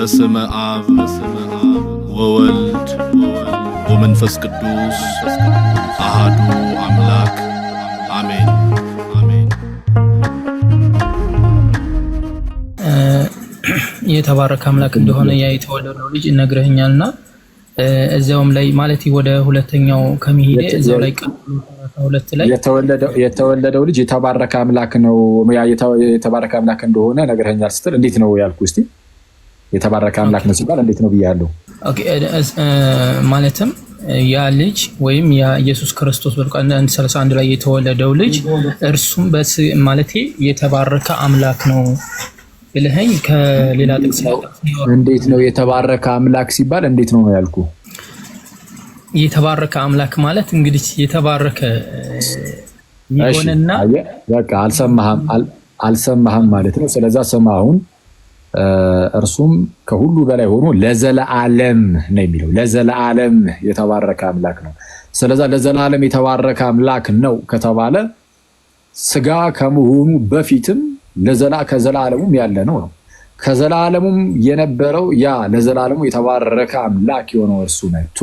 በስመ አብ ወወልድ ወመንፈስ ቅዱስ አሐዱ አምላክ አሜን። የተባረከ አምላክ እንደሆነ ያ የተወለደው ልጅ ነግረኛልና እዛውም ላይ ማለት ወደ ሁለተኛው ከመሄድ እዛው ላይ ሁለት ላይ የተወለደው ልጅ የተባረከ አምላክ ነው። ያ የተባረከ አምላክ እንደሆነ ነግረኛል ስትል እንዴት ነው ያልኩ? እስቲ የተባረከ አምላክ ነው ሲባል እንዴት ነው ብያለሁ? ኦኬ ማለትም ያ ልጅ ወይም ያ ኢየሱስ ክርስቶስ በሉቃስ 31 ላይ የተወለደው ልጅ እርሱም ማለቴ የተባረከ አምላክ ነው ብለኸኝ ከሌላ ጥቅስ እንዴት ነው የተባረከ አምላክ ሲባል እንዴት ነው ያልኩ? የተባረከ አምላክ ማለት እንግዲህ የተባረከ ይሆንና በቃ አልሰማህም ማለት ነው። ስለዛ ሰማሁን እርሱም ከሁሉ በላይ ሆኖ ለዘላለም ነው የሚለው። ለዘላለም የተባረከ አምላክ ነው። ስለዛ ለዘላለም የተባረከ አምላክ ነው ከተባለ ስጋ ከመሆኑ በፊትም ከዘላለሙም ያለ ነው። ከዘላለሙም የነበረው ያ ለዘላለሙ የተባረከ አምላክ የሆነው እርሱ መጥቶ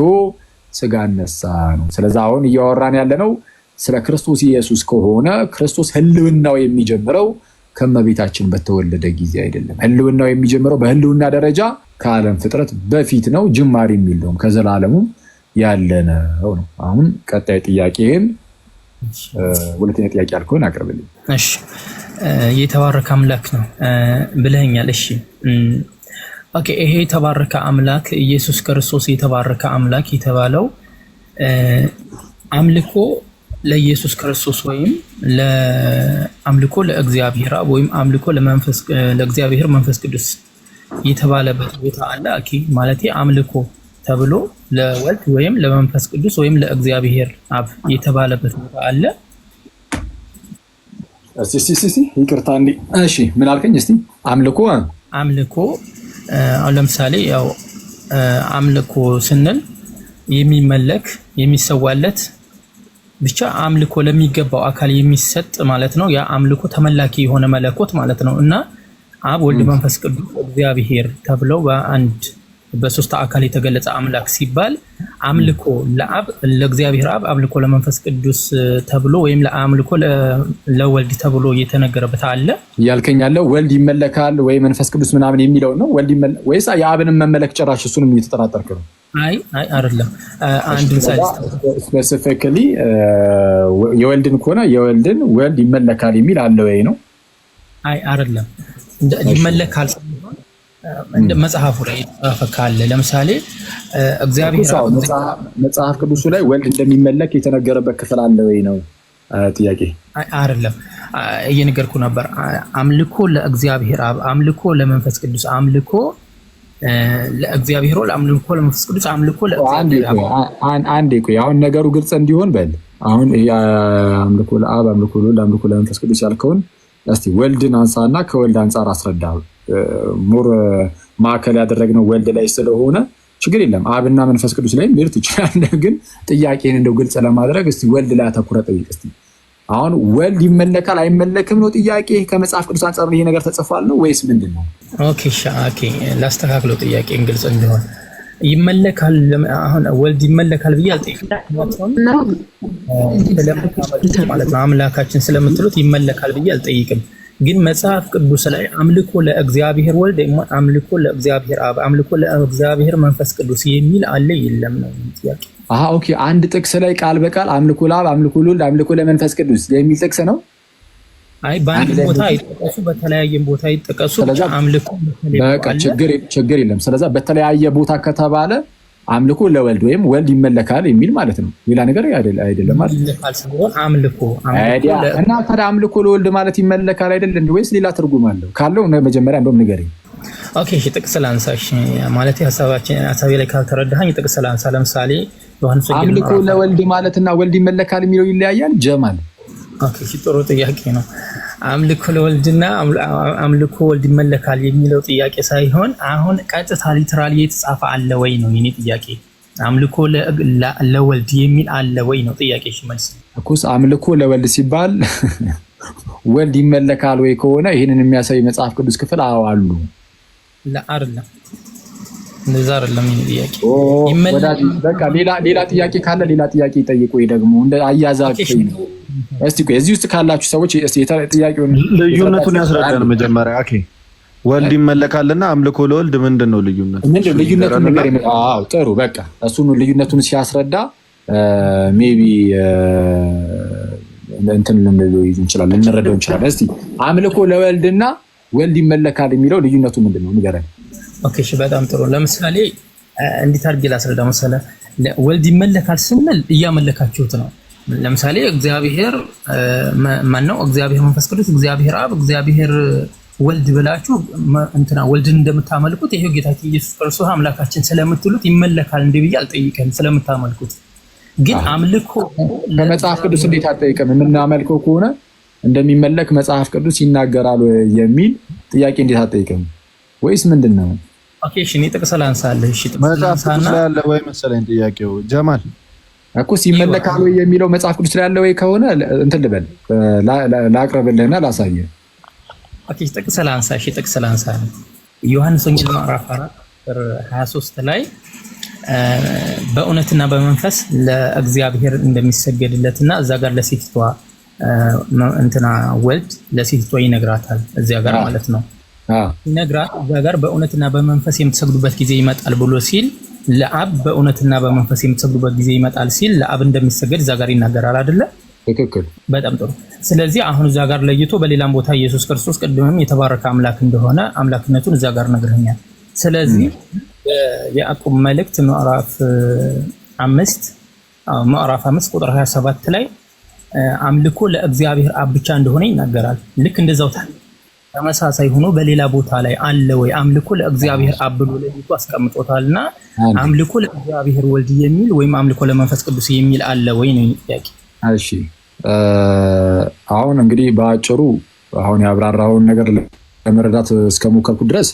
ስጋ ነሳ ነው። ስለዚህ አሁን እያወራን ያለነው ስለ ክርስቶስ ኢየሱስ ከሆነ ክርስቶስ ህልውናው የሚጀምረው ከመቤታችን በተወለደ ጊዜ አይደለም። ህልውናው የሚጀምረው በህልውና ደረጃ ከዓለም ፍጥረት በፊት ነው። ጅማሬ የሚለው ከዘላለሙም ያለ ነው። አሁን ቀጣይ ጥያቄን ሁለተኛ ጥያቄ አልከውን አቅርብልኝ። እሺ የተባረከ አምላክ ነው ብለኛል። እሺ ኦኬ ይሄ የተባረከ አምላክ ኢየሱስ ክርስቶስ የተባረከ አምላክ የተባለው አምልኮ ለኢየሱስ ክርስቶስ ወይም ለአምልኮ ለእግዚአብሔር ወይም አምልኮ ለእግዚአብሔር መንፈስ ቅዱስ የተባለበት ቦታ አለ። ኦኬ ማለት አምልኮ ተብሎ ለወልድ ወይም ለመንፈስ ቅዱስ ወይም ለእግዚአብሔር አብ የተባለበት ቦታ አለ። እስቲ ይቅርታ እንዴ፣ እሺ ምን አልከኝ? እስቲ አምልኮ አሁን ለምሳሌ ያው አምልኮ ስንል የሚመለክ የሚሰዋለት ብቻ አምልኮ ለሚገባው አካል የሚሰጥ ማለት ነው። ያ አምልኮ ተመላኪ የሆነ መለኮት ማለት ነው። እና አብ ወልድ መንፈስ ቅዱስ እግዚአብሔር ተብለው በሶስት አካል የተገለጸ አምላክ ሲባል አምልኮ ለእግዚአብሔር አብ አምልኮ ለመንፈስ ቅዱስ ተብሎ ወይም ለአምልኮ ለወልድ ተብሎ የተነገረበት አለ። ያልከኝ ያለው ወልድ ይመለካል ወይ መንፈስ ቅዱስ ምናምን የሚለው ነው? ወልድ ወይስ የአብንም መመለክ ጭራሽ እሱንም እየተጠራጠርክ ነው? አይ አይደለም። አንድ ምሳሌ ስፔሲፊካሊ የወልድን ከሆነ የወልድን ወልድ ይመለካል የሚል አለ ወይ ነው? አይ አይደለም። ይመለካል እንደ መጽሐፉ ላይ ካለ ለምሳሌ እግዚአብሔር መጽሐፍ ቅዱሱ ላይ ወልድ እንደሚመለክ የተነገረበት ክፍል አለ ወይ ነው ጥያቄ? አይደለም። እየነገርኩ ነበር። አምልኮ ለእግዚአብሔር አብ፣ አምልኮ ለመንፈስ ቅዱስ፣ አምልኮ ለእግዚአብሔር ወልድ፣ አምልኮ ለመንፈስ ቅዱስ፣ አምልኮ ለእግዚአብሔር አብ። አንዴ ቆይ፣ አሁን ነገሩ ግልጽ እንዲሆን በል። አሁን አምልኮ ለአብ፣ አምልኮ ለወልድ፣ አምልኮ ለመንፈስ ቅዱስ ያልከውን እስቲ ወልድን አንሳና ከወልድ አንፃር አስረዳ። ሞር ማዕከል ያደረግነው ወልድ ላይ ስለሆነ ችግር የለም። አብና መንፈስ ቅዱስ ላይ ምርት ይችላል። ግን ጥያቄን እንደው ግልጽ ለማድረግ እስቲ ወልድ ላይ አተኩረ ጠይቅ እስቲ። አሁን ወልድ ይመለካል አይመለክም ነው ጥያቄ። ከመጽሐፍ ቅዱስ አንፃር ይሄ ነገር ተጽፏል ነው ወይስ ምንድነው? ኦኬ ላስተካክለው ጥያቄን ግልጽ እንዲሆን። ይመለካል አሁን ወልድ ይመለካል ብዬ አልጠይቅም ማለት ነው። አምላካችን ስለምትሉት ይመለካል ብዬ አልጠይቅም። ግን መጽሐፍ ቅዱስ ላይ አምልኮ ለእግዚአብሔር ወልድ፣ አምልኮ ለእግዚአብሔር አብ፣ አምልኮ ለእግዚአብሔር መንፈስ ቅዱስ የሚል አለ የለም ነው ጥያቄ። ኦኬ አንድ ጥቅስ ላይ ቃል በቃል አምልኮ ለአብ፣ አምልኮ ለወልድ፣ አምልኮ ለመንፈስ ቅዱስ የሚል ጥቅስ ነው? አይ በአንድ ቦታ አይጠቀሱ፣ በተለያየ ቦታ አይጠቀሱ። አምልኮ በቃ ችግር የለም። ስለዚህ በተለያየ ቦታ ከተባለ አምልኮ ለወልድ ወይም ወልድ ይመለካል የሚል ማለት ነው። ሌላ ነገር አይደለም ማለት አምልኮ እና ታዲያ አምልኮ ለወልድ ማለት ይመለካል አይደል እንዴ? ወይስ ሌላ ትርጉም አለው? ካለው መጀመሪያ እንደውም ንገረኝ። ኦኬ ጥቅስ ላንሳሽ ማለት ሐሳቤ ላይ ካልተረዳኸኝ ጥቅስ ላንሳ። ለምሳሌ ዮሐንስ ወንጌል አምልኮ ለወልድ ማለትና ወልድ ይመለካል የሚለው ይለያያል ጀማል? ኦኬ ጥሩ ጥያቄ ነው። አምልኮ ለወልድና አምልኮ ወልድ ይመለካል የሚለው ጥያቄ ሳይሆን አሁን ቀጥታ ሊትራሊ የተጻፈ አለ ወይ ነው የኔ ጥያቄ። አምልኮ ለወልድ የሚል አለ ወይ ነው ጥያቄሽ መልስ። እኮስ አምልኮ ለወልድ ሲባል ወልድ ይመለካል ወይ ከሆነ ይሄንን የሚያሳይ መጽሐፍ ቅዱስ ክፍል አሉ? አይደለም እንደዛ አይደለም ጥያቄ። ወዳጅ በቃ ሌላ ጥያቄ ካለ ሌላ ጥያቄ ጠይቁ። ደግሞ እንደ አያዛችሁ እስቲ ቆይ እዚህ ውስጥ ካላችሁ ሰዎች ጥያቄውን ልዩነቱን ያስረዳን መጀመሪያ። ኦኬ ወልድ ይመለካልና አምልኮ ለወልድ ምንድነው ልዩነቱ? ልዩነቱን ነገር አዎ ጥሩ በቃ እሱን ልዩነቱን ሲያስረዳ ሜቢ እንትን እንችላለን እንረዳው እንችላለን። እስቲ አምልኮ ለወልድና ወልድ ይመለካል የሚለው ልዩነቱ ምንድነው ንገረን። ኦኬ እሺ በጣም ጥሩ። ለምሳሌ እንዴት አድርጌ ላስረዳ መሰለህ? ወልድ ይመለካል ስንል እያመለካችሁት ነው። ለምሳሌ እግዚአብሔር ማነው? እግዚአብሔር መንፈስ ቅዱስ፣ እግዚአብሔር አብ፣ እግዚአብሔር ወልድ ብላችሁ እንትና ወልድን እንደምታመልኩት ይሄው ጌታችን ኢየሱስ ክርስቶስ አምላካችን ስለምትሉት ይመለካል እንዴ ብዬ አልጠይቀም። ስለምታመልኩት ግን አምልኮ በመጽሐፍ ቅዱስ እንዴት አትጠይቅም? የምናመልከው ከሆነ እንደሚመለክ መጽሐፍ ቅዱስ ይናገራል የሚል ጥያቄ እንዴት አትጠይቅም? ወይስ ምንድነው? ኦኬ እሺ እኔ ጥቅስ ላንሳለህ። እሺ መጽሐፍ ቅዱስ ላይ ያለ ወይ መሰለኝ ጥያቄው ጀማል እኮ ይመለካል ወይ የሚለው መጽሐፍ ቅዱስ ላይ ያለ ወይ ከሆነ እንትን ልበል ላቅርብልህና ላሳየህ። ኦኬ ጥቅስ ላንሳ። እሺ ጥቅስ ላንሳ። ዮሐንስ ወንጌል ምዕራፍ 4:23 ላይ በእውነትና በመንፈስ ለእግዚአብሔር እንደሚሰገድለትና እዛ ጋር ለሴቲቷ እንትና ወልድ ለሴቲቷ ይነግራታል። እዚያ ጋር ማለት ነው ይነግራት እዛ ጋር በእውነትና በመንፈስ የምትሰግዱበት ጊዜ ይመጣል ብሎ ሲል ለአብ በእውነትና በመንፈስ የምትሰግዱበት ጊዜ ይመጣል ሲል ለአብ እንደሚሰገድ እዛ ጋር ይናገራል አይደለ? ትክክል። በጣም ጥሩ። ስለዚህ አሁን እዛ ጋር ለይቶ በሌላም ቦታ ኢየሱስ ክርስቶስ ቅድምም የተባረከ አምላክ እንደሆነ አምላክነቱን እዛ ጋር ነግረኛል። ስለዚህ የያዕቆብ መልእክት ምዕራፍ 5 ቁጥር 27 ላይ አምልኮ ለእግዚአብሔር አብ ብቻ እንደሆነ ይናገራል። ልክ እንደዛው ተመሳሳይ ሆኖ በሌላ ቦታ ላይ አለ ወይ አምልኮ ለእግዚአብሔር አብ ብሎ ለይቶ አስቀምጦታልና አምልኮ ለእግዚአብሔር ወልድ የሚል ወይም አምልኮ ለመንፈስ ቅዱስ የሚል አለ ወይ ነው ጥያቄ። እሺ አሁን እንግዲህ በአጭሩ አሁን ያብራራውን ነገር ለመረዳት እስከሞከርኩ ድረስ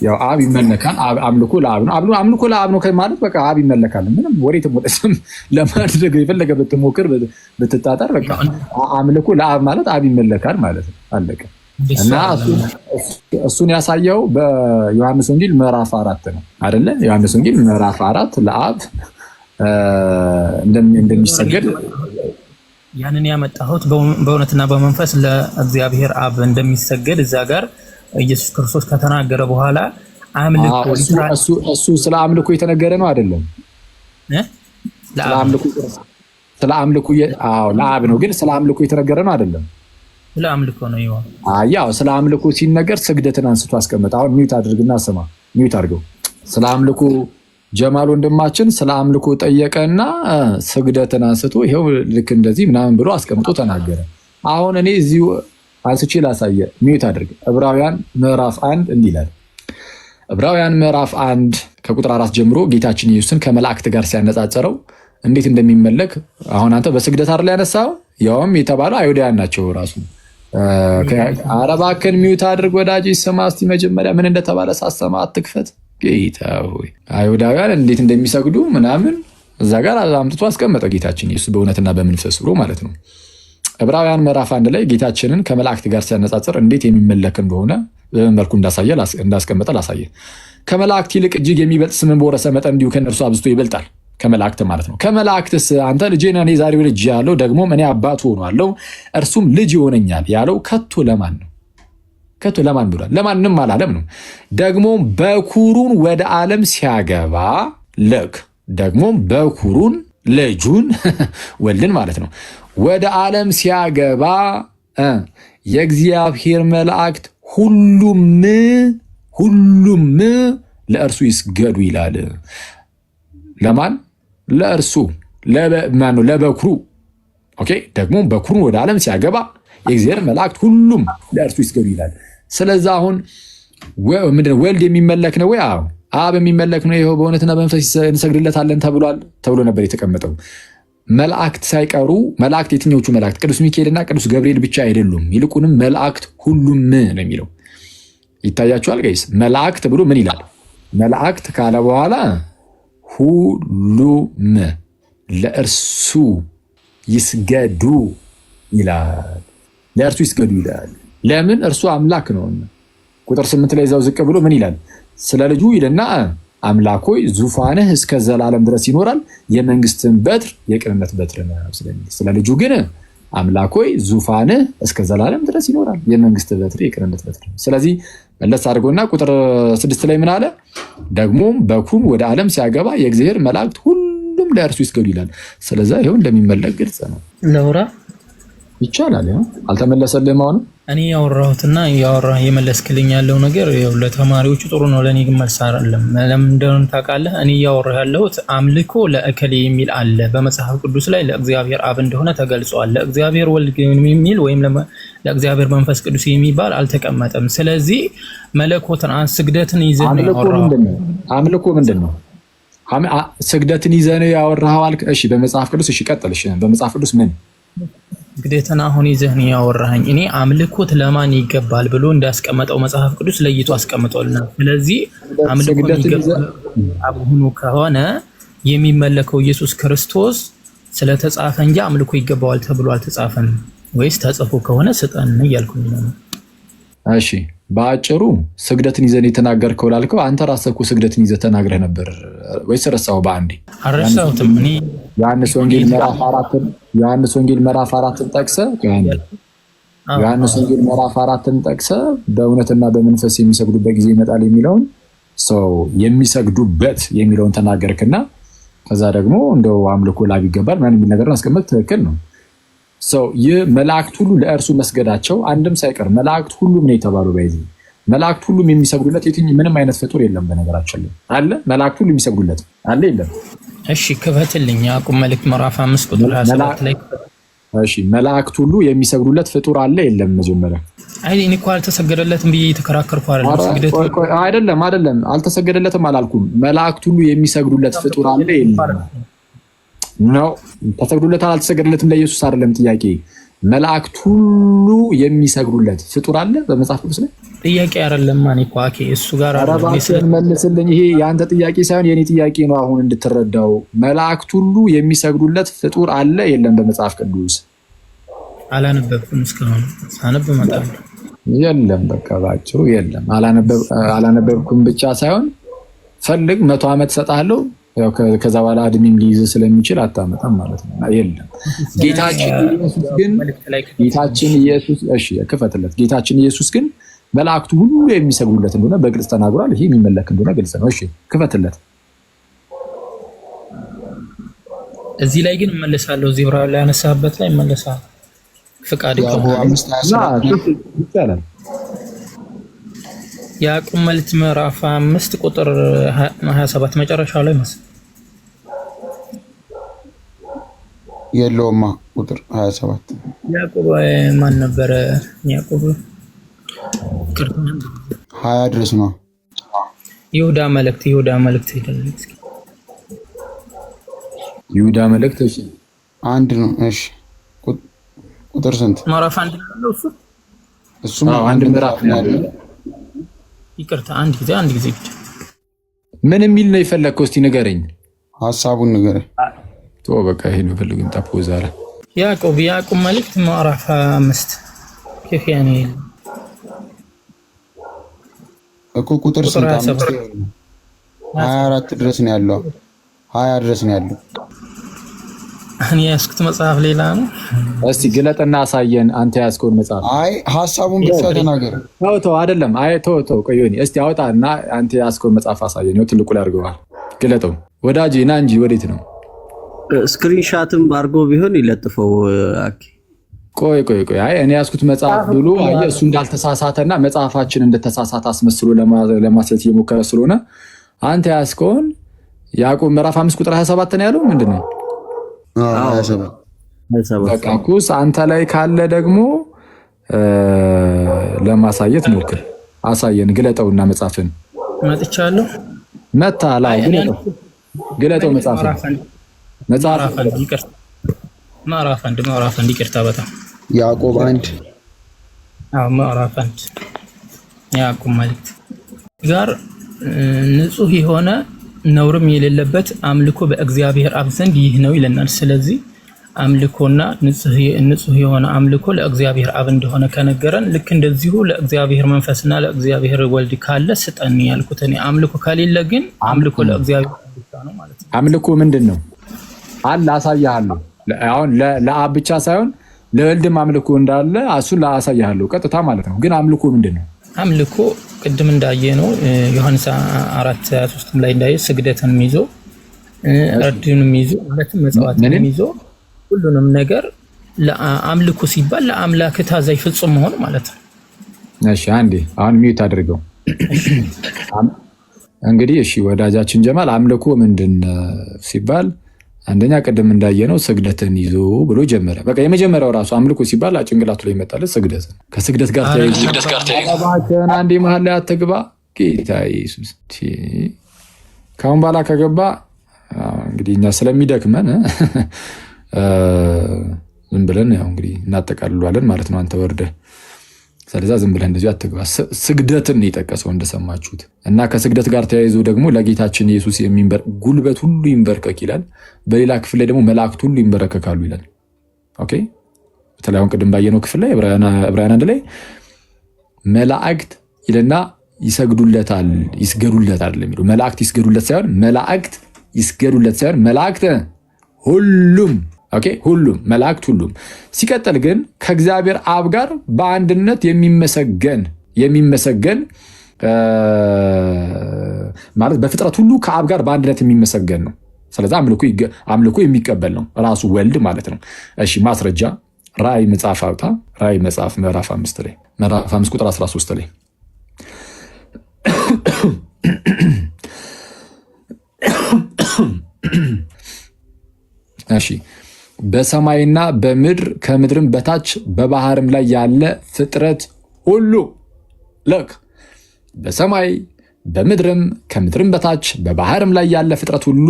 ያው አብ ይመለካል። አምልኮ ለአብ ነው። አምልኮ ለአብ ነው ማለት በቃ አብ ይመለካል። ምንም ወሬትም ወደስም ለማድረግ የፈለገ ብትሞክር ብትጣጣር በቃ አምልኮ ለአብ ማለት አብ ይመለካል ማለት ነው። አለቀ። እና እሱን ያሳየው በዮሐንስ ወንጌል ምዕራፍ 4 ነው አይደለ? ዮሐንስ ወንጌል ምዕራፍ 4 ለአብ እንደሚሰገድ ያንን ያመጣሁት በእውነትና በመንፈስ ለእግዚአብሔር አብ እንደሚሰገድ እዛ ጋር ኢየሱስ ክርስቶስ ከተናገረ በኋላ አምልኮ እሱ ስለ አምልኮ የተነገረ ነው አይደለም? ስለ አምልኮ ለአብ ነው፣ ግን ስለ አምልኮ የተነገረ ነው አይደለም? ስለ አምልኮ ነው ይዋል። ያው ስለ አምልኮ ሲነገር ስግደትን አንስቶ አስቀመጠ። አሁን ሚውት አድርግና ስማ፣ ሚውት አድርገው። ስለ አምልኮ ጀማል ወንድማችን ስለ አምልኮ ጠየቀና ስግደትን አንስቶ ይሄው ልክ እንደዚህ ምናምን ብሎ አስቀምጦ ተናገረ። አሁን እኔ እዚሁ አንስቼ ላሳየ። ሚውት አድርግ። ዕብራውያን ምዕራፍ 1 እንዲህ ይላል። ዕብራውያን ምዕራፍ 1 ከቁጥር 4 ጀምሮ ጌታችን ኢየሱስን ከመላእክት ጋር ሲያነጻጽረው እንዴት እንደሚመለክ አሁን አንተ በስግደት አይደል ያነሳው? ያውም የተባለው አይሁዳውያን ናቸው ራሱ። አረባከን ሚውት አድርግ ወዳጅ፣ ስማ እስቲ መጀመሪያ ምን እንደተባለ ሳሰማ አትክፈት። ጌታ ሆይ አይሁዳውያን እንዴት እንደሚሰግዱ ምናምን እዛ ጋር አምጥቶ አስቀመጠ ጌታችን ኢየሱስ በእውነትና በመንፈስ ብሎ ማለት ነው። ዕብራውያን ምዕራፍ 1 ላይ ጌታችንን ከመላእክት ጋር ሲያነጻጽር እንዴት የሚመለክ እንደሆነ በምን መልኩ እንዳስቀመጠ ላሳየ። ከመላእክት ይልቅ እጅግ የሚበልጥ ስምን በወረሰ መጠን እንዲሁ ከእነርሱ አብዝቶ ይበልጣል። ከመላእክት ማለት ነው። ከመላእክትስ አንተ ልጄ ነህ እኔ ዛሬ ወልጄ ያለው ደግሞም እኔ አባት ሆናለሁ እርሱም ልጅ ይሆነኛል ያለው ከቶ ለማን ነው? ከቶ ለማን ብሏል? ለማንም አላለም ነው። ደግሞም በኩሩን ወደ ዓለም ሲያገባ ደግሞም በኩሩን ልጁን ወልድን ማለት ነው ወደ ዓለም ሲያገባ የእግዚአብሔር መላእክት ሁሉም ለእርሱ ይስገዱ ይላል። ለማን? ለእርሱ ለበኩሩ። ኦኬ። ደግሞ በኩሩን ወደ ዓለም ሲያገባ የእግዚአብሔር መላእክት ሁሉም ለእርሱ ይስገዱ ይላል። ስለዚህ አሁን ምንድነው ወልድ የሚመለክ ነው ወይ? አዎ። አብ የሚመለክ ነው። ይኸው በእውነትና በመንፈስ እንሰግድለታለን ተብሎ ነበር የተቀመጠው። መላእክት ሳይቀሩ መላእክት የትኞቹ መላእክት? ቅዱስ ሚካኤልና ቅዱስ ገብርኤል ብቻ አይደሉም። ይልቁንም መላእክት ሁሉም ነው የሚለው ይታያችኋል ጋይስ። መላእክት ብሎ ምን ይላል? መላእክት ካለ በኋላ ሁሉም ለእርሱ ይስገዱ ይላል። ለእርሱ ይስገዱ ይላል። ለምን? እርሱ አምላክ ነውና። ቁጥር 8 ላይ እዛው ዝቅ ብሎ ምን ይላል? ስለ ልጁ ይልና አምላክ ሆይ ዙፋንህ እስከ ዘላለም ድረስ ይኖራል፣ የመንግስትን በትር የቅንነት በትር ነው ስለሚል፣ ስለ ልጁ ግን አምላክ ሆይ ዙፋንህ እስከ ዘላለም ድረስ ይኖራል፣ የመንግስት በትር የቅንነት በትር ነው። ስለዚህ መለስ አድርጎና ቁጥር 6 ላይ ምን አለ? ደግሞም በኩር ወደ ዓለም ሲያገባ የእግዚአብሔር መላእክት ሁሉም ለእርሱ ይስገዱ ይላል። ስለዚህ ይሄው እንደሚመለክ ግልጽ ነው። ለውራ ይቻላል። ይሄው አልተመለሰልህም? አሁን እኔ ያወራሁትና የመለስክልኝ ያለው ነገር ያው ለተማሪዎቹ ጥሩ ነው፣ ለኔ ግን መልስ አይደለም። ለምን እንደሆነ ታውቃለህ? እኔ ያወራሁ ያለሁት አምልኮ ለእከሌ የሚል አለ በመጽሐፍ ቅዱስ ላይ ለእግዚአብሔር አብ እንደሆነ ተገልጿል። ለእግዚአብሔር ወልድ የሚል ወይም ለእግዚአብሔር መንፈስ ቅዱስ የሚባል አልተቀመጠም። ስለዚህ መለኮትን ስግደትን ይዘህ ነው ያወራኸው። አምልኮ ምንድነው? ስግደትን ይዘህ ነው ያወራኸው አልክ። እሺ በመጽሐፍ ቅዱስ እሺ ቀጥል። እሺ በመጽሐፍ ቅዱስ ምን ግዴታና አሁን ይዘህ ነው ያወራኸኝ። እኔ አምልኮት ለማን ይገባል ብሎ እንዳስቀመጠው መጽሐፍ ቅዱስ ለይቶ አስቀምጦልናል። ስለዚህ አምልኮት ይገባል አብሁኑ ከሆነ የሚመለከው ኢየሱስ ክርስቶስ ስለተጻፈ እንጂ አምልኮ ይገባዋል ተብሎ አልተጻፈም። ወይስ ተጽፎ ከሆነ ስጠን እያልኩኝ ነው። እሺ በአጭሩ ስግደትን ይዘን የተናገርከው ላልከው አንተ ራስህ እኮ ስግደትን ይዘህ ተናግረህ ነበር ወይስ ረሳኸው? በአንዴ አረሳሁትም። እኔ ዮሐንስ ወንጌል ምዕራፍ 4 ጠቅሰህ ዮሐንስ ወንጌል ምዕራፍ 4 ጠቅሰህ በእውነትና በመንፈስ የሚሰግዱበት ጊዜ ይመጣል የሚለውን ሰው የሚሰግዱበት የሚለውን ተናገርክና ከዛ ደግሞ እንደው አምልኮ ላብ ይገባል ማን የሚል ነገር አስቀምጥ። ትክክል ነው። ሰው የመላእክት ሁሉ ለእርሱ መስገዳቸው አንድም ሳይቀር መላእክት ሁሉም ነው የተባለው። በዚህ መላእክት ሁሉም የሚሰግዱለት ምንም አይነት ፍጡር የለም። በነገራችን ላይ አለ መላእክት ሁሉ የሚሰግዱለት አለ የለም? እሺ ክፈትልኝ። ያዕቆብ መልእክት ምዕራፍ 5 ቁጥር 27 ላይ እሺ መላእክት ሁሉ የሚሰግዱለት ፍጡር አለ የለም? መጀመሪያ አይ እኔ እኮ አልተሰገደለትም ብዬ የተከራከርኩ አይደለም። አልተሰገደለትም አላልኩም። መላእክት ሁሉ የሚሰግዱለት ፍጡር አለ የለም ነው። ተሰግዱለታል አልተሰገደለትም ለኢየሱስ አይደለም ጥያቄ። መላእክት ሁሉ የሚሰግዱለት ፍጡር አለ በመጽሐፍ ቅዱስ ላይ? ጥያቄ አይደለም ማን ይቋቂ እሱ ጋር አራባችን መልስልኝ። ይሄ ያንተ ጥያቄ ሳይሆን የኔ ጥያቄ ነው። አሁን እንድትረዳው መላእክት ሁሉ የሚሰግዱለት ፍጡር አለ የለም በመጽሐፍ ቅዱስ? አላነበብኩም እስካሁን ሳነብ እመጣለሁ። የለም በቃ ባጭሩ የለም። አላነበብኩም ብቻ ሳይሆን ፈልግ 100 ዓመት ሰጣለሁ ያው ከዛ በኋላ እድሜም ሊይዝ ስለሚችል አታመጣም ማለት ነው። የለም ጌታችን ኢየሱስ እሺ ክፈትለት። ጌታችን ኢየሱስ ግን መላእክቱ ሁሉ የሚሰግዱለት እንደሆነ በግልጽ ተናግሯል። ይሄ የሚመለክ እንደሆነ ግልጽ ነው። እሺ ክፈትለት። እዚህ ላይ ግን እመለሳለሁ። እዚህ ብራ ላይ ያነሳበት ላይ እመለሳለሁ። ፍቃድ ይቻላል። ያዕቆብ መልእክት ምዕራፍ 5 ቁጥር 27 መጨረሻው ላይ መስ የለውማ ቁጥር 27 ያዕቆብ ማን ነበረ? ያዕቆብ 20 ድረስ ነው። ይሁዳ መልእክት ይደል እስኪ ይሁዳ መልእክት እሺ አንድ ነው። እሺ ቁጥር ስንት? ምዕራፍ 1 ነው እሱማ አንድ ምዕራፍ ነው ያለው። ይቅርታ አንድ ጊዜ ብቻ ምን የሚል ነው የፈለግከው? እስቲ ንገረኝ፣ ሐሳቡን ንገረኝ። ቶ በቃ ይሄ ነው ፈልጉን ታፖዛላ ያዕቆብ መልእክት ምዕራፍ 5 ከፍ ያኔ እኮ ቁጥር ስንት? 24 ድረስ ነው ያለው። 20 ድረስ ነው ያለው። እኔ ያስኩት መጽሐፍ ሌላ ነው። እስቲ ግለጥና አሳየን አንተ ያስከውን መጽሐፍ። አይ ሐሳቡን ብቻ ተናገር። ተው አይደለም። አይ ተው ቆይኝ። እስቲ አውጣና አንተ ያስከውን መጽሐፍ አሳየን። ነው ትልቁ ላይ አድርገዋል። ግለጠው ወዳጄ ና እንጂ ወዴት ነው? ስክሪንሻትም አድርጎ ቢሆን ይለጥፈው። አኪ ቆይ አይ እኔ ያስኩት መጽሐፍ ብሎ አይ እሱ እንዳልተሳሳተና መጽሐፋችን እንደተሳሳተ አስመስሎ ለማሳየት እየሞከረ ስለሆነ አንተ ያስከውን ያዕቆብ ምዕራፍ 5 ቁጥር 27 ነው ያለው። ምንድነው? 27 በቃ ኩስ አንተ ላይ ካለ ደግሞ ለማሳየት ሞክር። አሳየን፣ ግለጠውና መጽሐፍን። መጥቻለሁ። መጣላ ግለጠው መጽሐፍን። ምዕራፍ አንድ ይቅርታ በጣም ያዕቆብ 1 ምዕራፍ 1 ያዕቆብ መልእክት ጋር ንጹህ የሆነ ነውርም የሌለበት አምልኮ በእግዚአብሔር አብ ዘንድ ይህ ነው ይለናል። ስለዚህ አምልኮና ንጹህ የሆነ አምልኮ ለእግዚአብሔር አብ እንደሆነ ከነገረን ልክ እንደዚሁ ለእግዚአብሔር መንፈስና ለእግዚአብሔር ወልድ ካለ ስጠን ያልኩት እኔ። አምልኮ ከሌለ ግን አምልኮ ለእግዚአብሔር ብቻ ነው ማለት ነው። አምልኮ ምንድነው? አለ አሳያለሁ። አሁን ለአብ ብቻ ሳይሆን ለወልድም አምልኮ እንዳለ እሱን ላሳያለሁ ቀጥታ ማለት ነው። ግን አምልኮ ምንድነው? አምልኮ ቅድም እንዳየነው ዮሐንስ 4:23 ላይ እንዳየ ስግደትን ይዞ ረድንም ይዞ ማለትም መጽዋዕትን ይዞ ሁሉንም ነገር ለአምልኮ ሲባል ለአምላክ ታዛዥ ፍጹም መሆን ማለት ነው። እሺ አንዴ አሁን ሚዩት አድርገው እንግዲህ። እሺ ወዳጃችን ጀማል አምልኮ ምንድን ሲባል አንደኛ ቅድም እንዳየነው ስግደትን ይዞ ብሎ ጀመረ። በቃ የመጀመሪያው ራሱ አምልኮ ሲባል ጭንቅላቱ ላይ ይመጣል ስግደት። ከስግደት ጋር ተያይዞ አንዴ መሀል ላይ አትግባ ጌታ ኢየሱስ። ካሁን በኋላ ከገባ እንግዲህ እኛ ስለሚደክመን ዝም ብለን ያው እንግዲህ እናጠቃልሏለን ማለት ነው። አንተ ወርደህ ስለዛ ዝም ብለን እንደዚህ አትግባ። ስግደትን የጠቀሰው እንደሰማችሁት እና ከስግደት ጋር ተያይዞ ደግሞ ለጌታችን ኢየሱስ ጉልበት ሁሉ ይንበርከክ ይላል። በሌላ ክፍል ላይ ደግሞ መላእክት ሁሉ ይንበረከካሉ ይላል። ኦኬ በተለይ አሁን ቅድም ባየነው ክፍል ላይ ዕብራውያን 1 ላይ መላእክት ይልና ይሰግዱለታል ይስገዱለታል የሚለው መላእክት ይስገዱለት ሳይሆን መላእክት ይስገዱለት ሳይሆን መላእክት ሁሉም ኦኬ ሁሉም መላእክት ሁሉም። ሲቀጥል ግን ከእግዚአብሔር አብ ጋር በአንድነት የሚመሰገን ማለት በፍጥረት ሁሉ ከአብ ጋር በአንድነት የሚመሰገን ነው። ስለዚህ አምልኮ የሚቀበል ነው ራሱ ወልድ ማለት ነው። እሺ ማስረጃ ራእይ መጽሐፍ አውጣ። ራእይ መጽሐፍ ምዕራፍ 5 ላይ ምዕራፍ 5 ቁጥር 13 ላይ እሺ በሰማይና በምድር ከምድርም በታች በባህርም ላይ ያለ ፍጥረት ሁሉ ለክ በሰማይ በምድርም ከምድርም በታች በባህርም ላይ ያለ ፍጥረት ሁሉ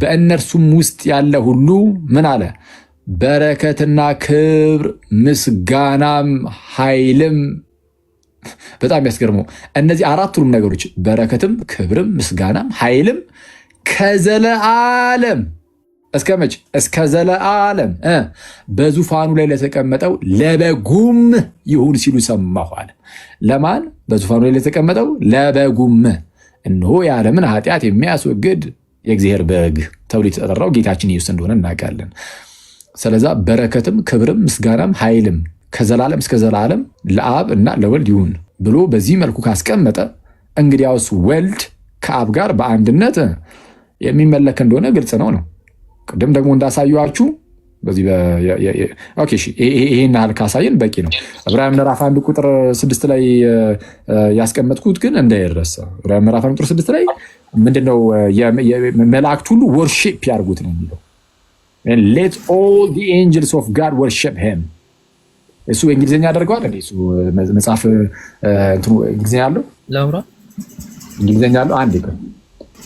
በእነርሱም ውስጥ ያለ ሁሉ ምን አለ? በረከትና ክብር ምስጋናም ኃይልም። በጣም ያስገርመው እነዚህ አራቱንም ነገሮች በረከትም ክብርም ምስጋናም ኃይልም ከዘለዓለም እስከ መች? እስከ ዘለዓለም በዙፋኑ ላይ ለተቀመጠው ለበጉም ይሁን ሲሉ ሰማሁ አለ። ለማን? በዙፋኑ ላይ ለተቀመጠው ለበጉም። እነሆ የዓለምን ኃጢአት የሚያስወግድ የእግዚአብሔር በግ ተብሎ የተጠራው ጌታችን ኢየሱስ እንደሆነ እናውቃለን። ስለዛ በረከትም ክብርም ምስጋናም ኃይልም ከዘላለም እስከ ዘላለም ለአብ እና ለወልድ ይሁን ብሎ በዚህ መልኩ ካስቀመጠ እንግዲያውስ ወልድ ከአብ ጋር በአንድነት የሚመለክ እንደሆነ ግልጽ ነው። ቅድም ደግሞ እንዳሳየኋችሁ በዚህ ይሄን ያህል ካሳየን በቂ ነው። ዕብራውያን ምዕራፍ 1 ቁጥር 6 ላይ ያስቀመጥኩት ግን እንዳይረሳ። ዕብራውያን ምዕራፍ 1 ቁጥር 6 ላይ ምንድነው? መላእክት ሁሉ ወርሺፕ ያርጉት ነው የሚለው። let all the angels of God worship him። እሱ እንግሊዝኛ ያደርገዋል እንዴ? እሱ መጽሐፍ እንትኑ እንግሊዝኛ ያለው ላውራ እንግሊዝኛ ያለው አንዴ ቀን